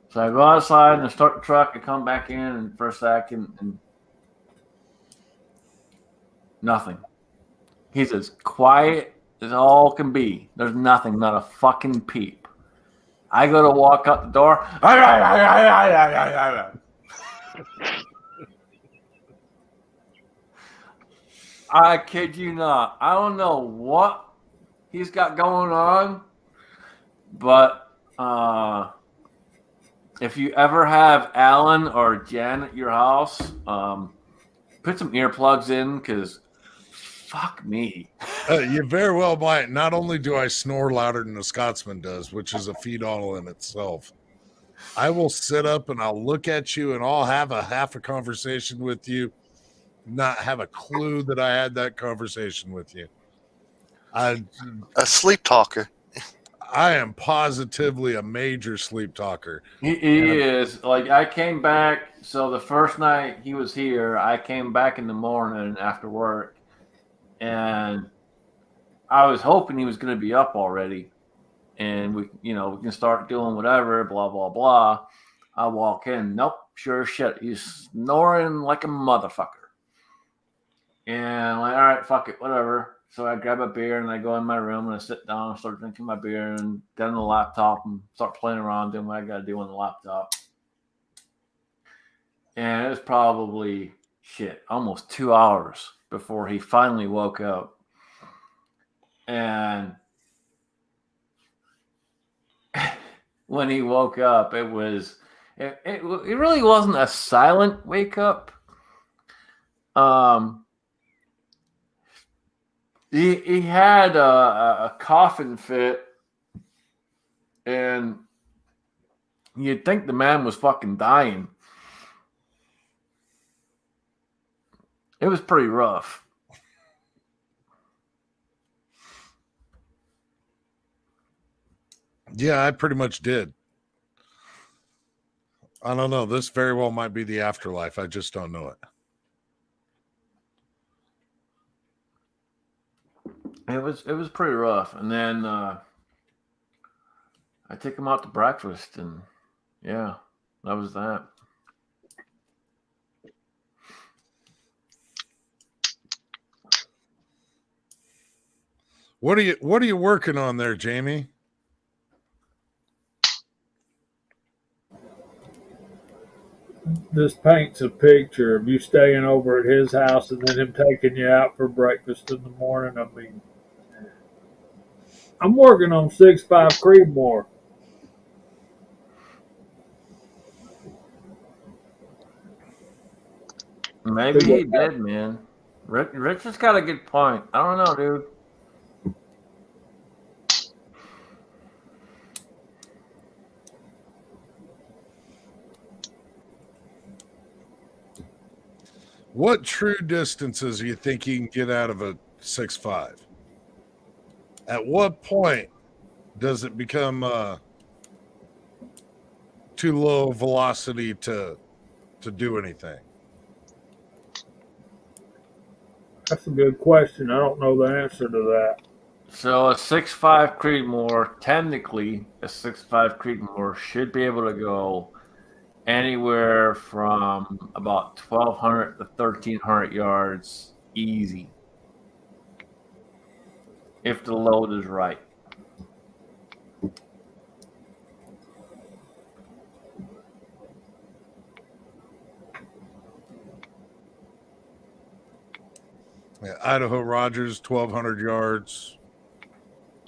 So I go outside and I start the truck. I come back in for a second and nothing. He's as quiet as all can be. There's nothing, not a fucking peep. I go to walk out the door. I kid you not. I don't know what he's got going on, but if you ever have Alan or Jen at your house, put some earplugs in because fuck me. You very well might. Not only do I snore louder than the Scotsman does, which is a feat all in itself, I will sit up and I'll look at you and I'll have a half a conversation with you, not have a clue that I had that conversation with you. A sleep talker. I am positively a major sleep talker. He is. Like, I came back. So the first night he was here, I came back in the morning after work, and I was hoping he was going to be up already, and we can start doing whatever. Blah blah blah. I walk in. Nope. Sure as shit. He's snoring like a motherfucker. And I'm like, all right, fuck it, whatever. So I grab a beer and I go in my room and I sit down and start drinking my beer and get on the laptop and start playing around doing what I got to do on the laptop. And it was probably almost 2 hours before he finally woke up. And when he woke up, it really wasn't a silent wake up. He had a coughing fit, and you'd think the man was fucking dying. It was pretty rough. Yeah, I pretty much did. I don't know. This very well might be the afterlife. I just don't know it. It was pretty rough. And then I took him out to breakfast, and yeah, that was that. What are you working on there, Jamie? This paints a picture of you staying over at his house and then him taking you out for breakfast in the morning. I mean, I'm working on 6.5 Creedmoor. Maybe he did, man. Rich has got a good point. I don't know, dude. What true distances do you think you can get out of a 6.5? At what point does it become too low velocity to do anything? That's a good question. I don't know the answer to that. So a 6.5 Creedmoor, technically a 6.5 Creedmoor should be able to go anywhere from about 1,200 to 1,300 yards easy, if the load is right. Yeah, Idaho Rogers, 1,200 yards.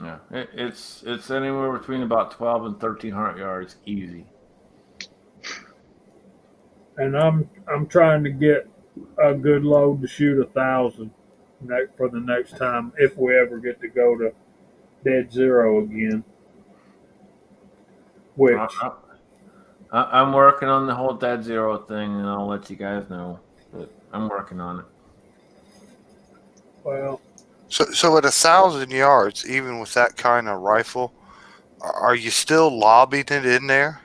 Yeah, it's anywhere between about 12 and 1,300 yards easy. And I'm trying to get a good load to shoot 1,000 for the next time if we ever get to go to dead zero again. Which I'm working on the whole dead zero thing, and I'll let you guys know. But I'm working on it. well, So at 1,000 yards, even with that kind of rifle, are you still lobbing it in there,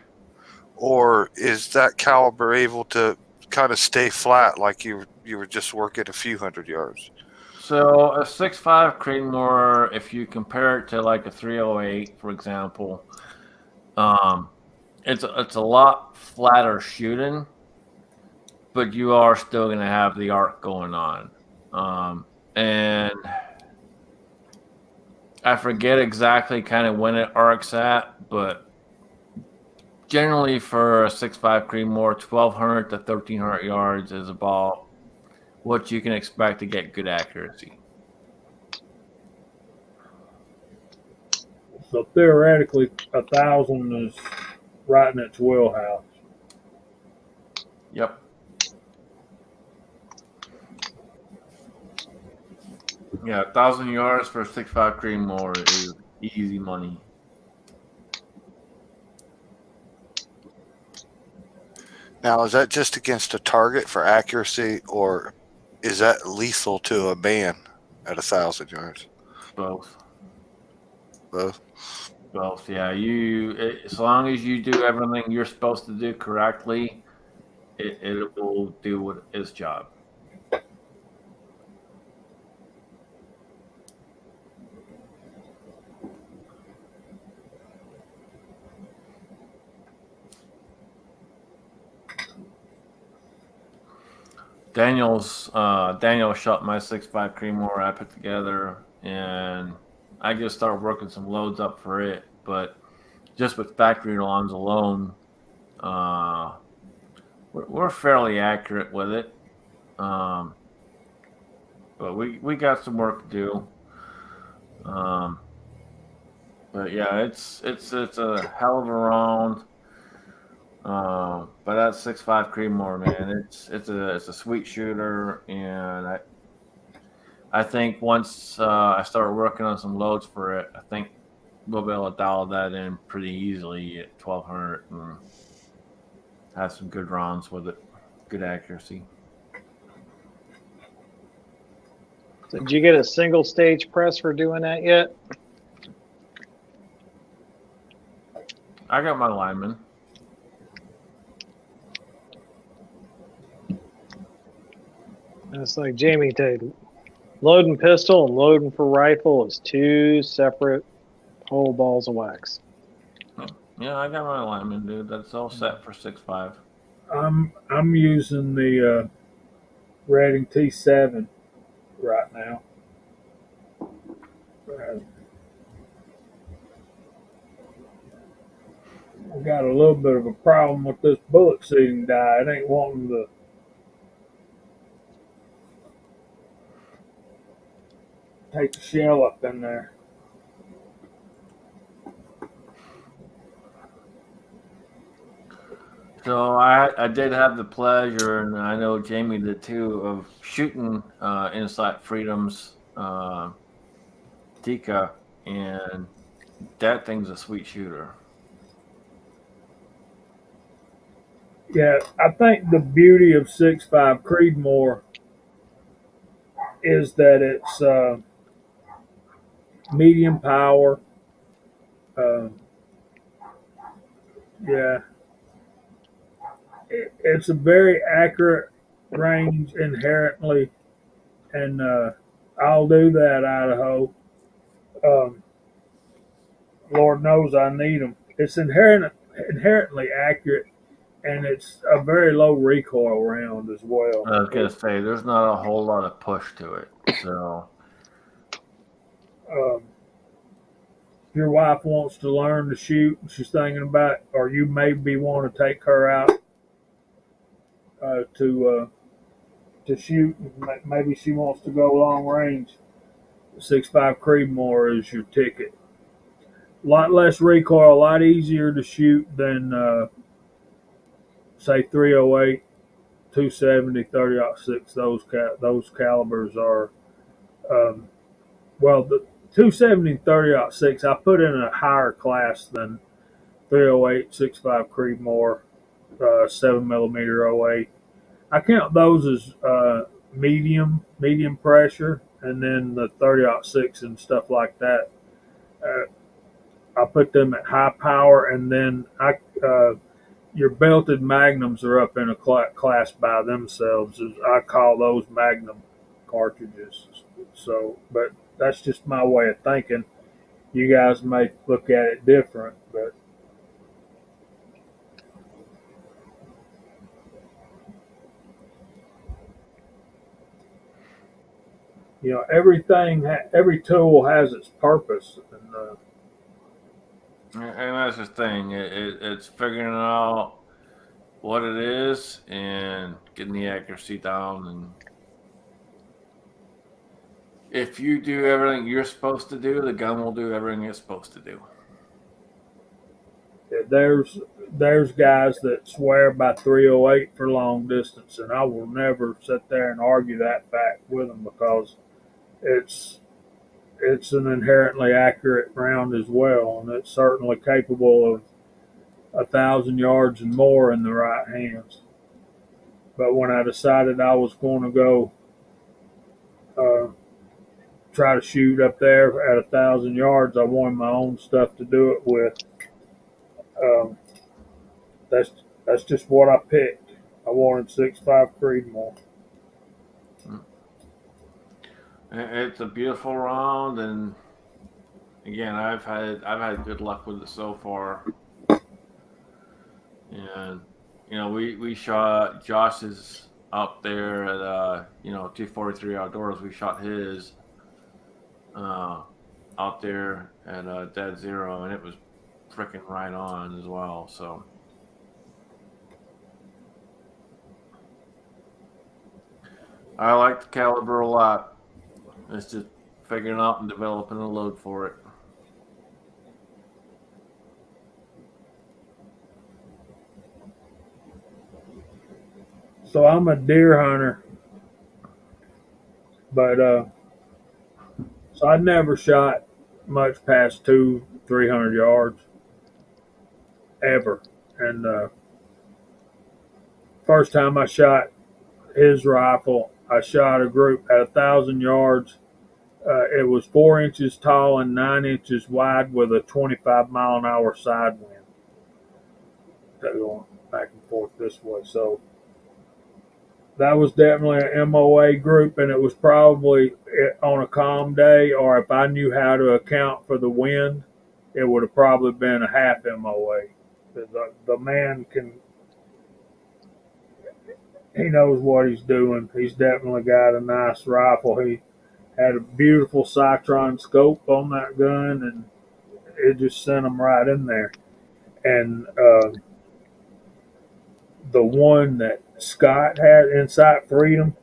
or is that caliber able to kind of stay flat like you were just working a few hundred yards? So a 6.5 Creedmoor, if you compare it to like a 308, for example, it's a lot flatter shooting, but you are still going to have the arc going on. And I forget exactly kind of when it arcs at, but generally for a 6.5 Creedmoor, 1,200 to 1,300 yards is about what you can expect to get good accuracy. so theoretically, 1,000 is right in its wheelhouse. Yep. Yeah, 1,000 yards for a 6.5 Creedmoor is easy money. Now, is that just against a target for accuracy, or is that lethal to a man at 1,000 yards? Both. Both. Both. Yeah. As long as you do everything you're supposed to do correctly, it will do its job. Daniel shot my 6.5 Creedmoor I put together, and I just started working some loads up for it. But just with factory lawns alone, we're fairly accurate with it. But we got some work to do. But yeah, it's a hell of a round. But that 6.5 Creedmoor, man, it's a sweet shooter, and I think once I start working on some loads for it, I think we'll be able to dial that in pretty easily at 1,200 and have some good rounds with it, good accuracy. So did you get a single stage press for doing that yet? I got my lineman. It's like Jamie said, loading pistol and loading for rifle is two separate whole balls of wax. Yeah, I got my alignment, dude. That's all set for 6.5. I'm using the Redding T7 right now. I got a little bit of a problem with this bullet seating die. It ain't wanting to take the shell up in there. So I did have the pleasure, and I know Jamie did too, of shooting Insight Freedom's Tika, and that thing's a sweet shooter. Yeah, I think the beauty of 6.5 Creedmoor is that it's medium power. Uh, yeah, it's a very accurate range inherently, and I'll do that, Idaho. Um, Lord knows I need them. It's inherently accurate, and it's a very low recoil round as well. I was gonna say there's not a whole lot of push to it, so Um, if your wife wants to learn to shoot, she's thinking about, or you maybe want to take her out to shoot. Maybe she wants to go long range. 6.5 Creedmoor is your ticket. A lot less recoil, a lot easier to shoot than say 308, 270, 30-06. Those calibers are well, the 270 30-06 I put in a higher class than 308, 6.5 Creedmoor, 7mm 08. I count those as medium pressure, and then the 30-06 and stuff like that. I put them at high power, and then your belted magnums are up in a class by themselves. I call those magnum cartridges. So, but that's just my way of thinking. You guys may look at it different, but every tool has its purpose, and that's the thing. It's figuring out what it is and getting the accuracy down. And if you do everything you're supposed to do, the gun will do everything it's supposed to do. there's guys that swear by 308 for long distance, and I will never sit there and argue that fact with them, because it's an inherently accurate round as well, and it's certainly capable of 1,000 yards and more in the right hands. But when I decided I was going to go try to shoot up there at 1,000 yards, I wanted my own stuff to do it with. That's just what I picked. I wanted 6.5 Creedmoor. It's a beautiful round, and again, I've had good luck with it so far. And we shot Josh's up there at 243 Outdoors. We shot his out there at Dead Zero, and it was freaking right on as well. So I like the caliber a lot. It's just figuring out and developing a load for it. So I'm a deer hunter, but so I never shot much past 200-300 yards ever. And first time I shot his rifle, I shot a group at 1,000 yards. It was 4 inches tall and 9 inches wide with a 25-mile-an-hour side wind. Going back and forth this way. So that was definitely an MOA group, and it was probably on a calm day, or if I knew how to account for the wind, it would have probably been a half MOA. The man he knows what he's doing. He's definitely got a nice rifle. He had a beautiful Citron scope on that gun, and it just sent him right in there. And the one that Scott had, Insight Freedom,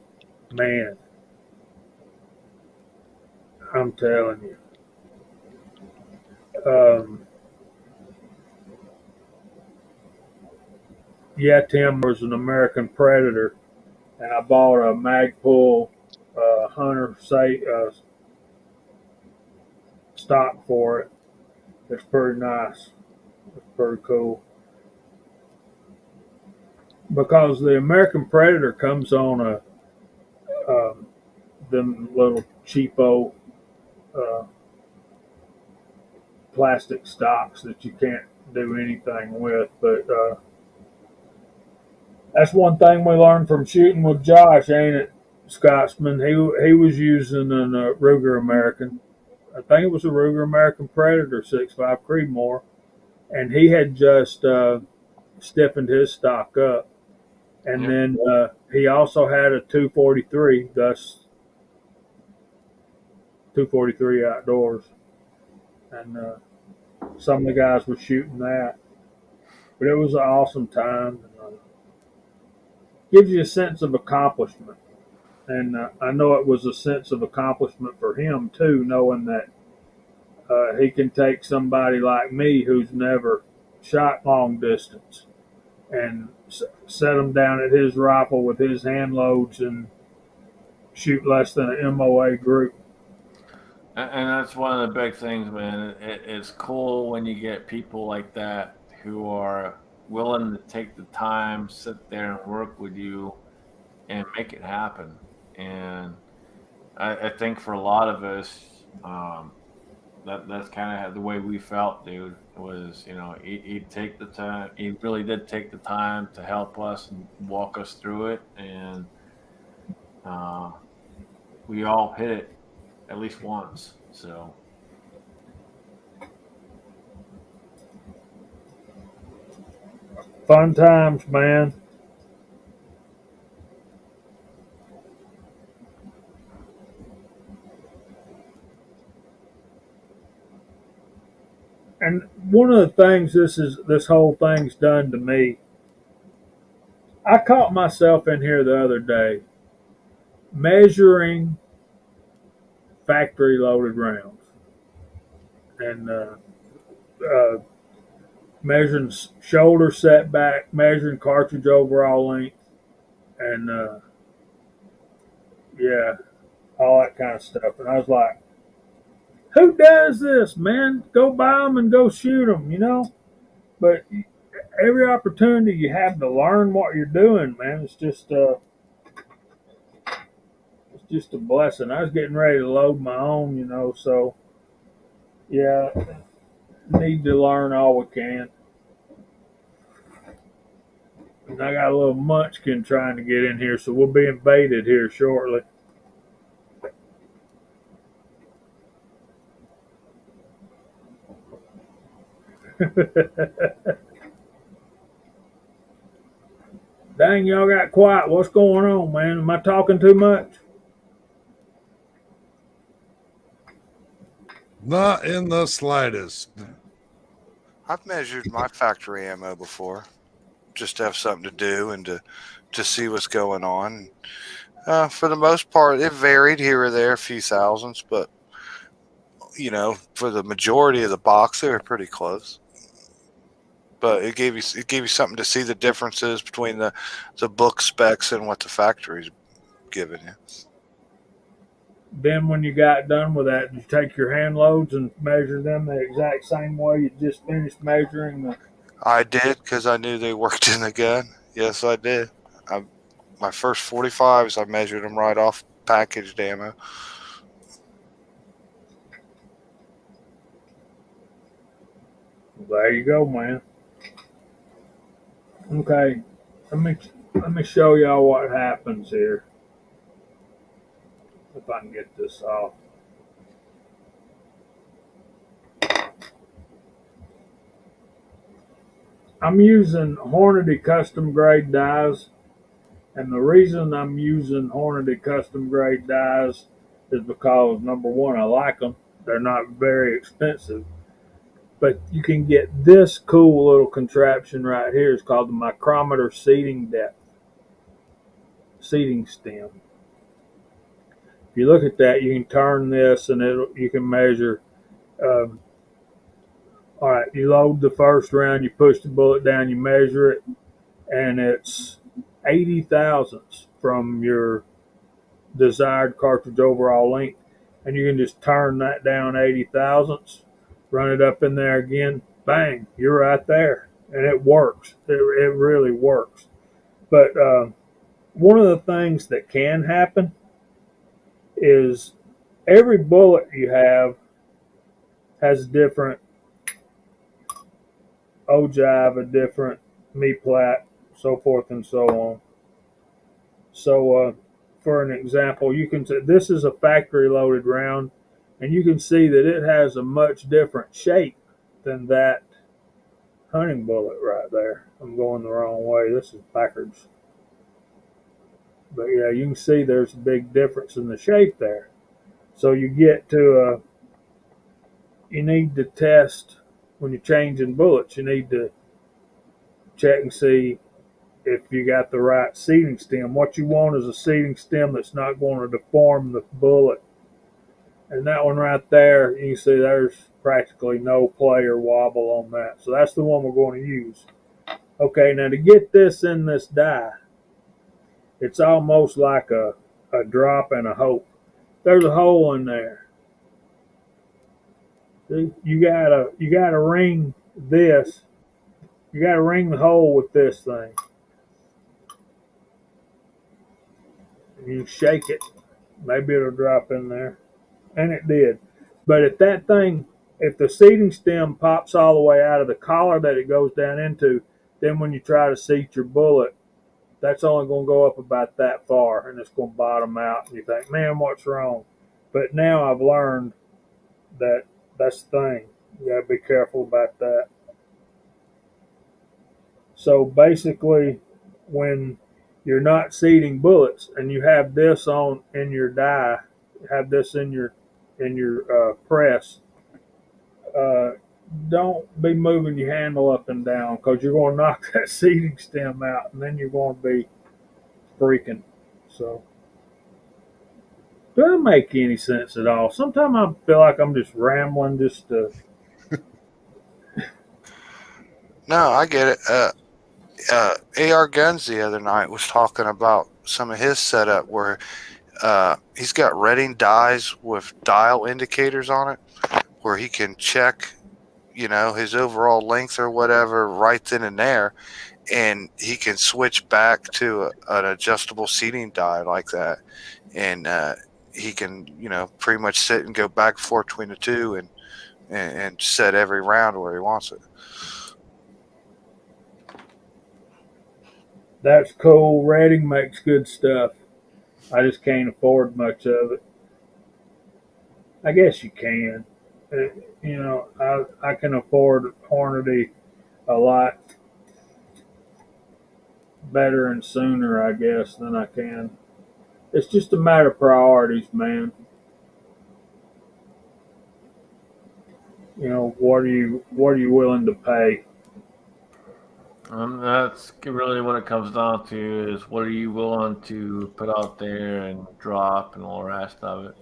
man, I'm telling you. Yeah, Tim was an American Predator, and I bought a Magpul Hunter stock for it. It's pretty nice. It's pretty cool. Because the American Predator comes on them little cheapo plastic stocks that you can't do anything with. But that's one thing we learned from shooting with Josh, ain't it, Scotsman? He was using a Ruger American. I think it was a Ruger American Predator 6.5 Creedmoor, and he had just stiffened his stock up. And then he also had a 243, thus 243 outdoors, and some of the guys were shooting that. But it was an awesome time. Gives you a sense of accomplishment, and I know it was a sense of accomplishment for him too, knowing that he can take somebody like me who's never shot long distance and set him down at his rifle with his hand loads and shoot less than an MOA group. And that's one of the big things, man. It's cool when you get people like that who are willing to take the time, sit there and work with you and make it happen. And I think for a lot of us, that's kind of the way we felt, dude. Was, you know, he'd take the time. He really did take the time to help us and walk us through it, and we all hit it at least once. So Fun times, man. And one of the things this whole thing's done to me, I caught myself in here the other day measuring factory loaded rounds and measuring shoulder setback, measuring cartridge overall length, and yeah, all that kind of stuff. And I was like, who does this, man? Go buy them and go shoot them, you know? But every opportunity you have to learn what you're doing, man, it's just a blessing. I was getting ready to load my own, you know, so yeah, need to learn all we can. And I got a little munchkin trying to get in here, so we'll be invaded here shortly. Dang, y'all got quiet. What's going on, man? Am I talking too much? Not in the slightest. I've measured my factory ammo before, just to have something to do and to see what's going on. For the most part, it varied here or there, a few thousands, but you know, for the majority of the box, they were pretty close. But it gave you something to see the differences between the book specs and what the factory's giving you. Then when you got done with that, did you take your hand loads and measure them the exact same way you just finished measuring the... I did, because I knew they worked in the gun. Yes, I did. My first 45s, I measured them right off packaged ammo. There you go, man. Okay, let me show y'all what happens here. If I can get this off. I'm using Hornady custom grade dies, and the reason I'm using Hornady custom grade dies is because number one, I like them. They're not very expensive, but you can get this cool little contraption right here. It's called the micrometer seating depth, seating stem. If you look at that, you can turn this and you can measure. Um, all right, you load the first round, you push the bullet down, you measure it, and it's 80 thousandths from your desired cartridge overall length. And you can just turn that down 80 thousandths, run it up in there again, bang, you're right there. And it works. It really works. But one of the things that can happen is every bullet you have has a different ogive, a different me-plat, so forth and so on. So, for an example, you can say this is a factory loaded round, and you can see that it has a much different shape than that hunting bullet right there. I'm going the wrong way. This is backwards. But yeah, you can see there's a big difference in the shape there. So you get to, you need to test when you're changing bullets. You need to check and see if you got the right seating stem. What you want is a seating stem that's not going to deform the bullet. And that one right there, you can see there's practically no play or wobble on that. So that's the one we're going to use. Okay, now to get this in this die, it's almost like a drop and a hope. There's a hole in there. See, you gotta ring this. You gotta ring the hole with this thing. You shake it, maybe it'll drop in there. And it did. But if that thing, if the seating stem pops all the way out of the collar that it goes down into, then when you try to seat your bullet, that's only going to go up about that far, and it's going to bottom out. And you think, man, what's wrong? But now I've learned that that's the thing. You got to be careful about that. So basically, when you're not seating bullets and you have this on in your die, have this in your press, don't be moving your handle up and down, because you're going to knock that seating stem out, and then you're going to be freaking. So, do that make any sense at all? Sometimes I feel like I'm just rambling just to. No, I get it. AR Guns the other night was talking about some of his setup where he's got Redding dies with dial indicators on it, where he can check, his overall length or whatever right then and there, and he can switch back to an adjustable seating die like that, and he can, pretty much sit and go back and forth between the two and set every round where he wants it. That's cool. Redding makes good stuff. I just can't afford much of it. I guess you can. I can afford Hornady a lot better and sooner, I guess, than I can. It's just a matter of priorities, man. What are you willing to pay? That's really what it comes down to, is what are you willing to put out there and drop and all the rest of it.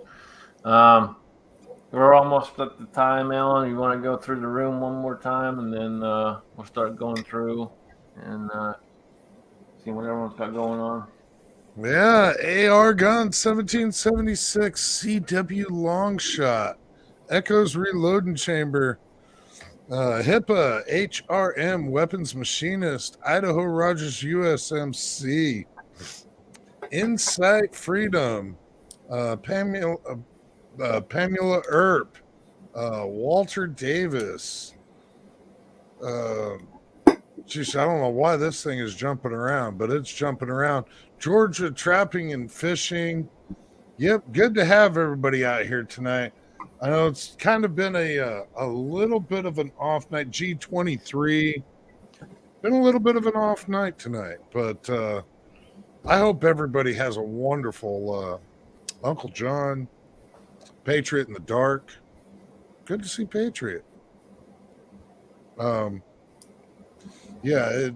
We're almost at the time, Alan. You want to go through the room one more time, and then we'll start going through and see what everyone's got going on. Yeah, AR gun 1776 CW long shot, Echoes reloading chamber, HIPAA HRM weapons machinist, Idaho Rogers USMC, Insight Freedom, Pamela Earp, Walter Davis. Geez, I don't know why this thing is jumping around, but it's jumping around. Georgia Trapping and Fishing. Yep, good to have everybody out here tonight. I know it's kind of been a little bit of an off night. G23, Been a little bit of an off night tonight, but I hope everybody has a wonderful Uncle John, Patriot in the Dark. Good to see Patriot. Yeah,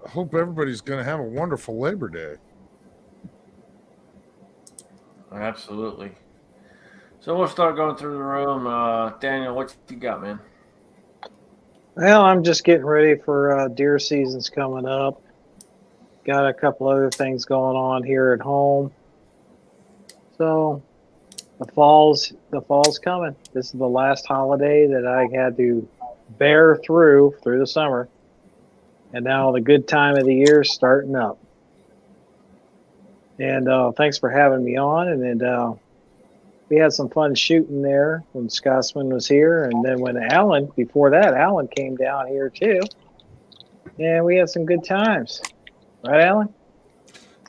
hope everybody's going to have a wonderful Labor Day. Absolutely. So we'll start going through the room. Daniel, what you got, man? Well, I'm just getting ready for deer season's coming up. Got a couple other things going on here at home. So the fall's coming. This is the last holiday that I had to bear through the summer. And now the good time of the year is starting up. And thanks for having me on. And we had some fun shooting there when Scotsman was here. And then when Alan came down here too. And we had some good times. Right, Alan?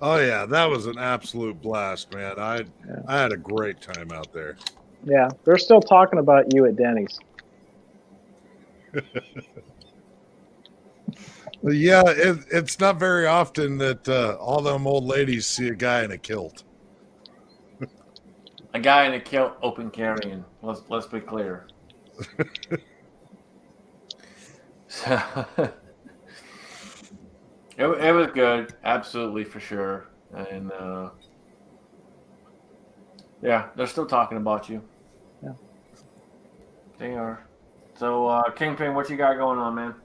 Oh, yeah, that was an absolute blast, man. I had a great time out there. Yeah, they're still talking about you at Denny's. Yeah, it's not very often that all them old ladies see a guy in a kilt. A guy in a kilt, open carrying. Let's be clear. So, it was good, absolutely, for sure. And yeah, they're still talking about you. Yeah, they are. So, Kingpin, what you got going on, man?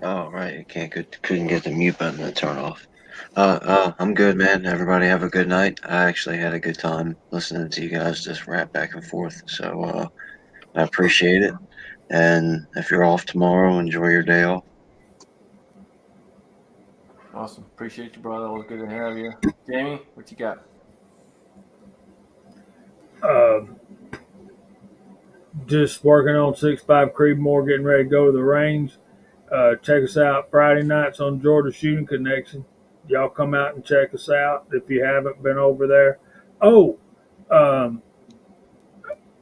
Oh, right. You couldn't get the mute button to turn off. I'm good, man. Everybody have a good night. I actually had a good time listening to you guys just rap back and forth. So I appreciate it. And if you're off tomorrow, enjoy your day off. Awesome. Appreciate you, brother. It was good to have you. Jamie, what you got? Just working on 6'5" Creedmoor, getting ready to go to the range. Check us out Friday nights on Georgia Shooting Connection. Y'all come out and check us out if you haven't been over there. Oh,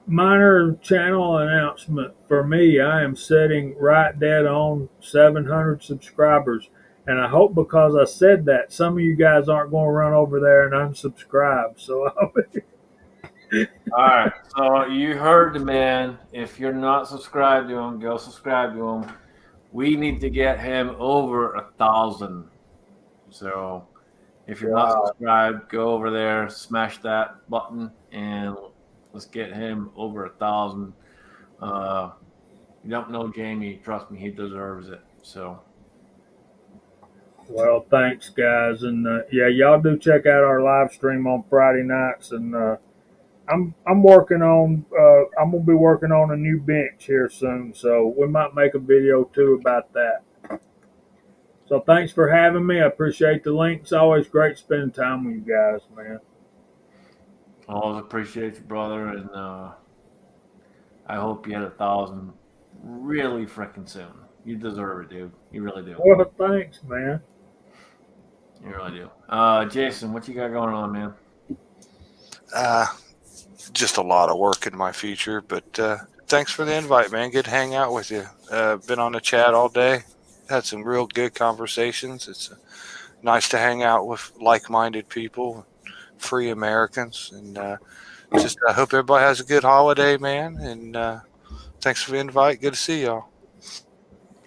minor channel announcement for me. I am sitting right dead on 700 subscribers. And I hope because I said that, some of you guys aren't going to run over there and unsubscribe. So all right. So you heard the man. If you're not subscribed to him, go subscribe to him. We need to get him over 1,000. So if you're not subscribed, go over there, smash that button, and let's get him over 1,000. You don't know Jamie, trust me, he deserves it. So, well, thanks, guys, and yeah, y'all do check out our live stream on Friday nights, and I'm working on I'm gonna be working on a new bench here soon, so we might make a video too about that. So thanks for having me. I appreciate the link. It's always great spending time with you guys, man. always appreciate you, brother, and I hope you hit 1,000 really freaking soon. You deserve it, dude. You really do. Well, thanks, man. You really do. Jason, what you got going on, man? Just a lot of work in my future, but thanks for the invite, man. Good to hang out with you. Been on the chat all day. Had some real good conversations. It's nice to hang out with like-minded people, free Americans, and just I hope everybody has a good holiday, man. And thanks for the invite. Good to see y'all.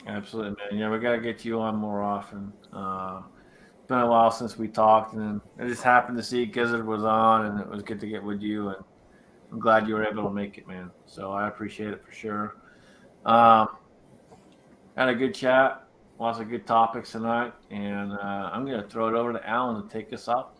Absolutely, man. Yeah, we got to get you on more often. It's been a while since we talked, and I just happened to see Gizzard was on, and it was good to get with you, and I'm glad you were able to make it, man. So I appreciate it for sure. Had a good chat. Lots of good topics tonight, and I'm going to throw it over to Alan to take us up.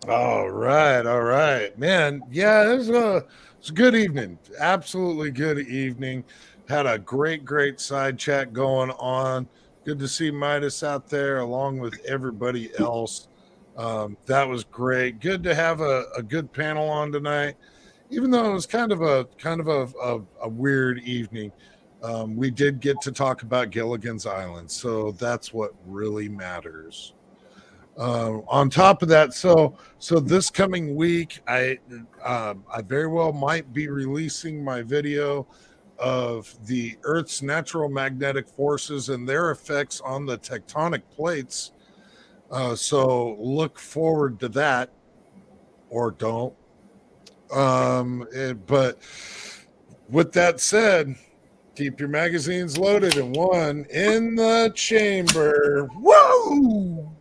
All right, man. Yeah, it was a good evening. Absolutely good evening. Had a great side chat going on. Good to see Midas out there along with everybody else. That was great. Good to have a good panel on tonight, even though it was kind of a weird evening. We did get to talk about Gilligan's Island, so that's what really matters. On top of that, so this coming week, I very well might be releasing my video of the Earth's natural magnetic forces and their effects on the tectonic plates. So look forward to that, or don't. But with that said, keep your magazines loaded and one in the chamber. Woo!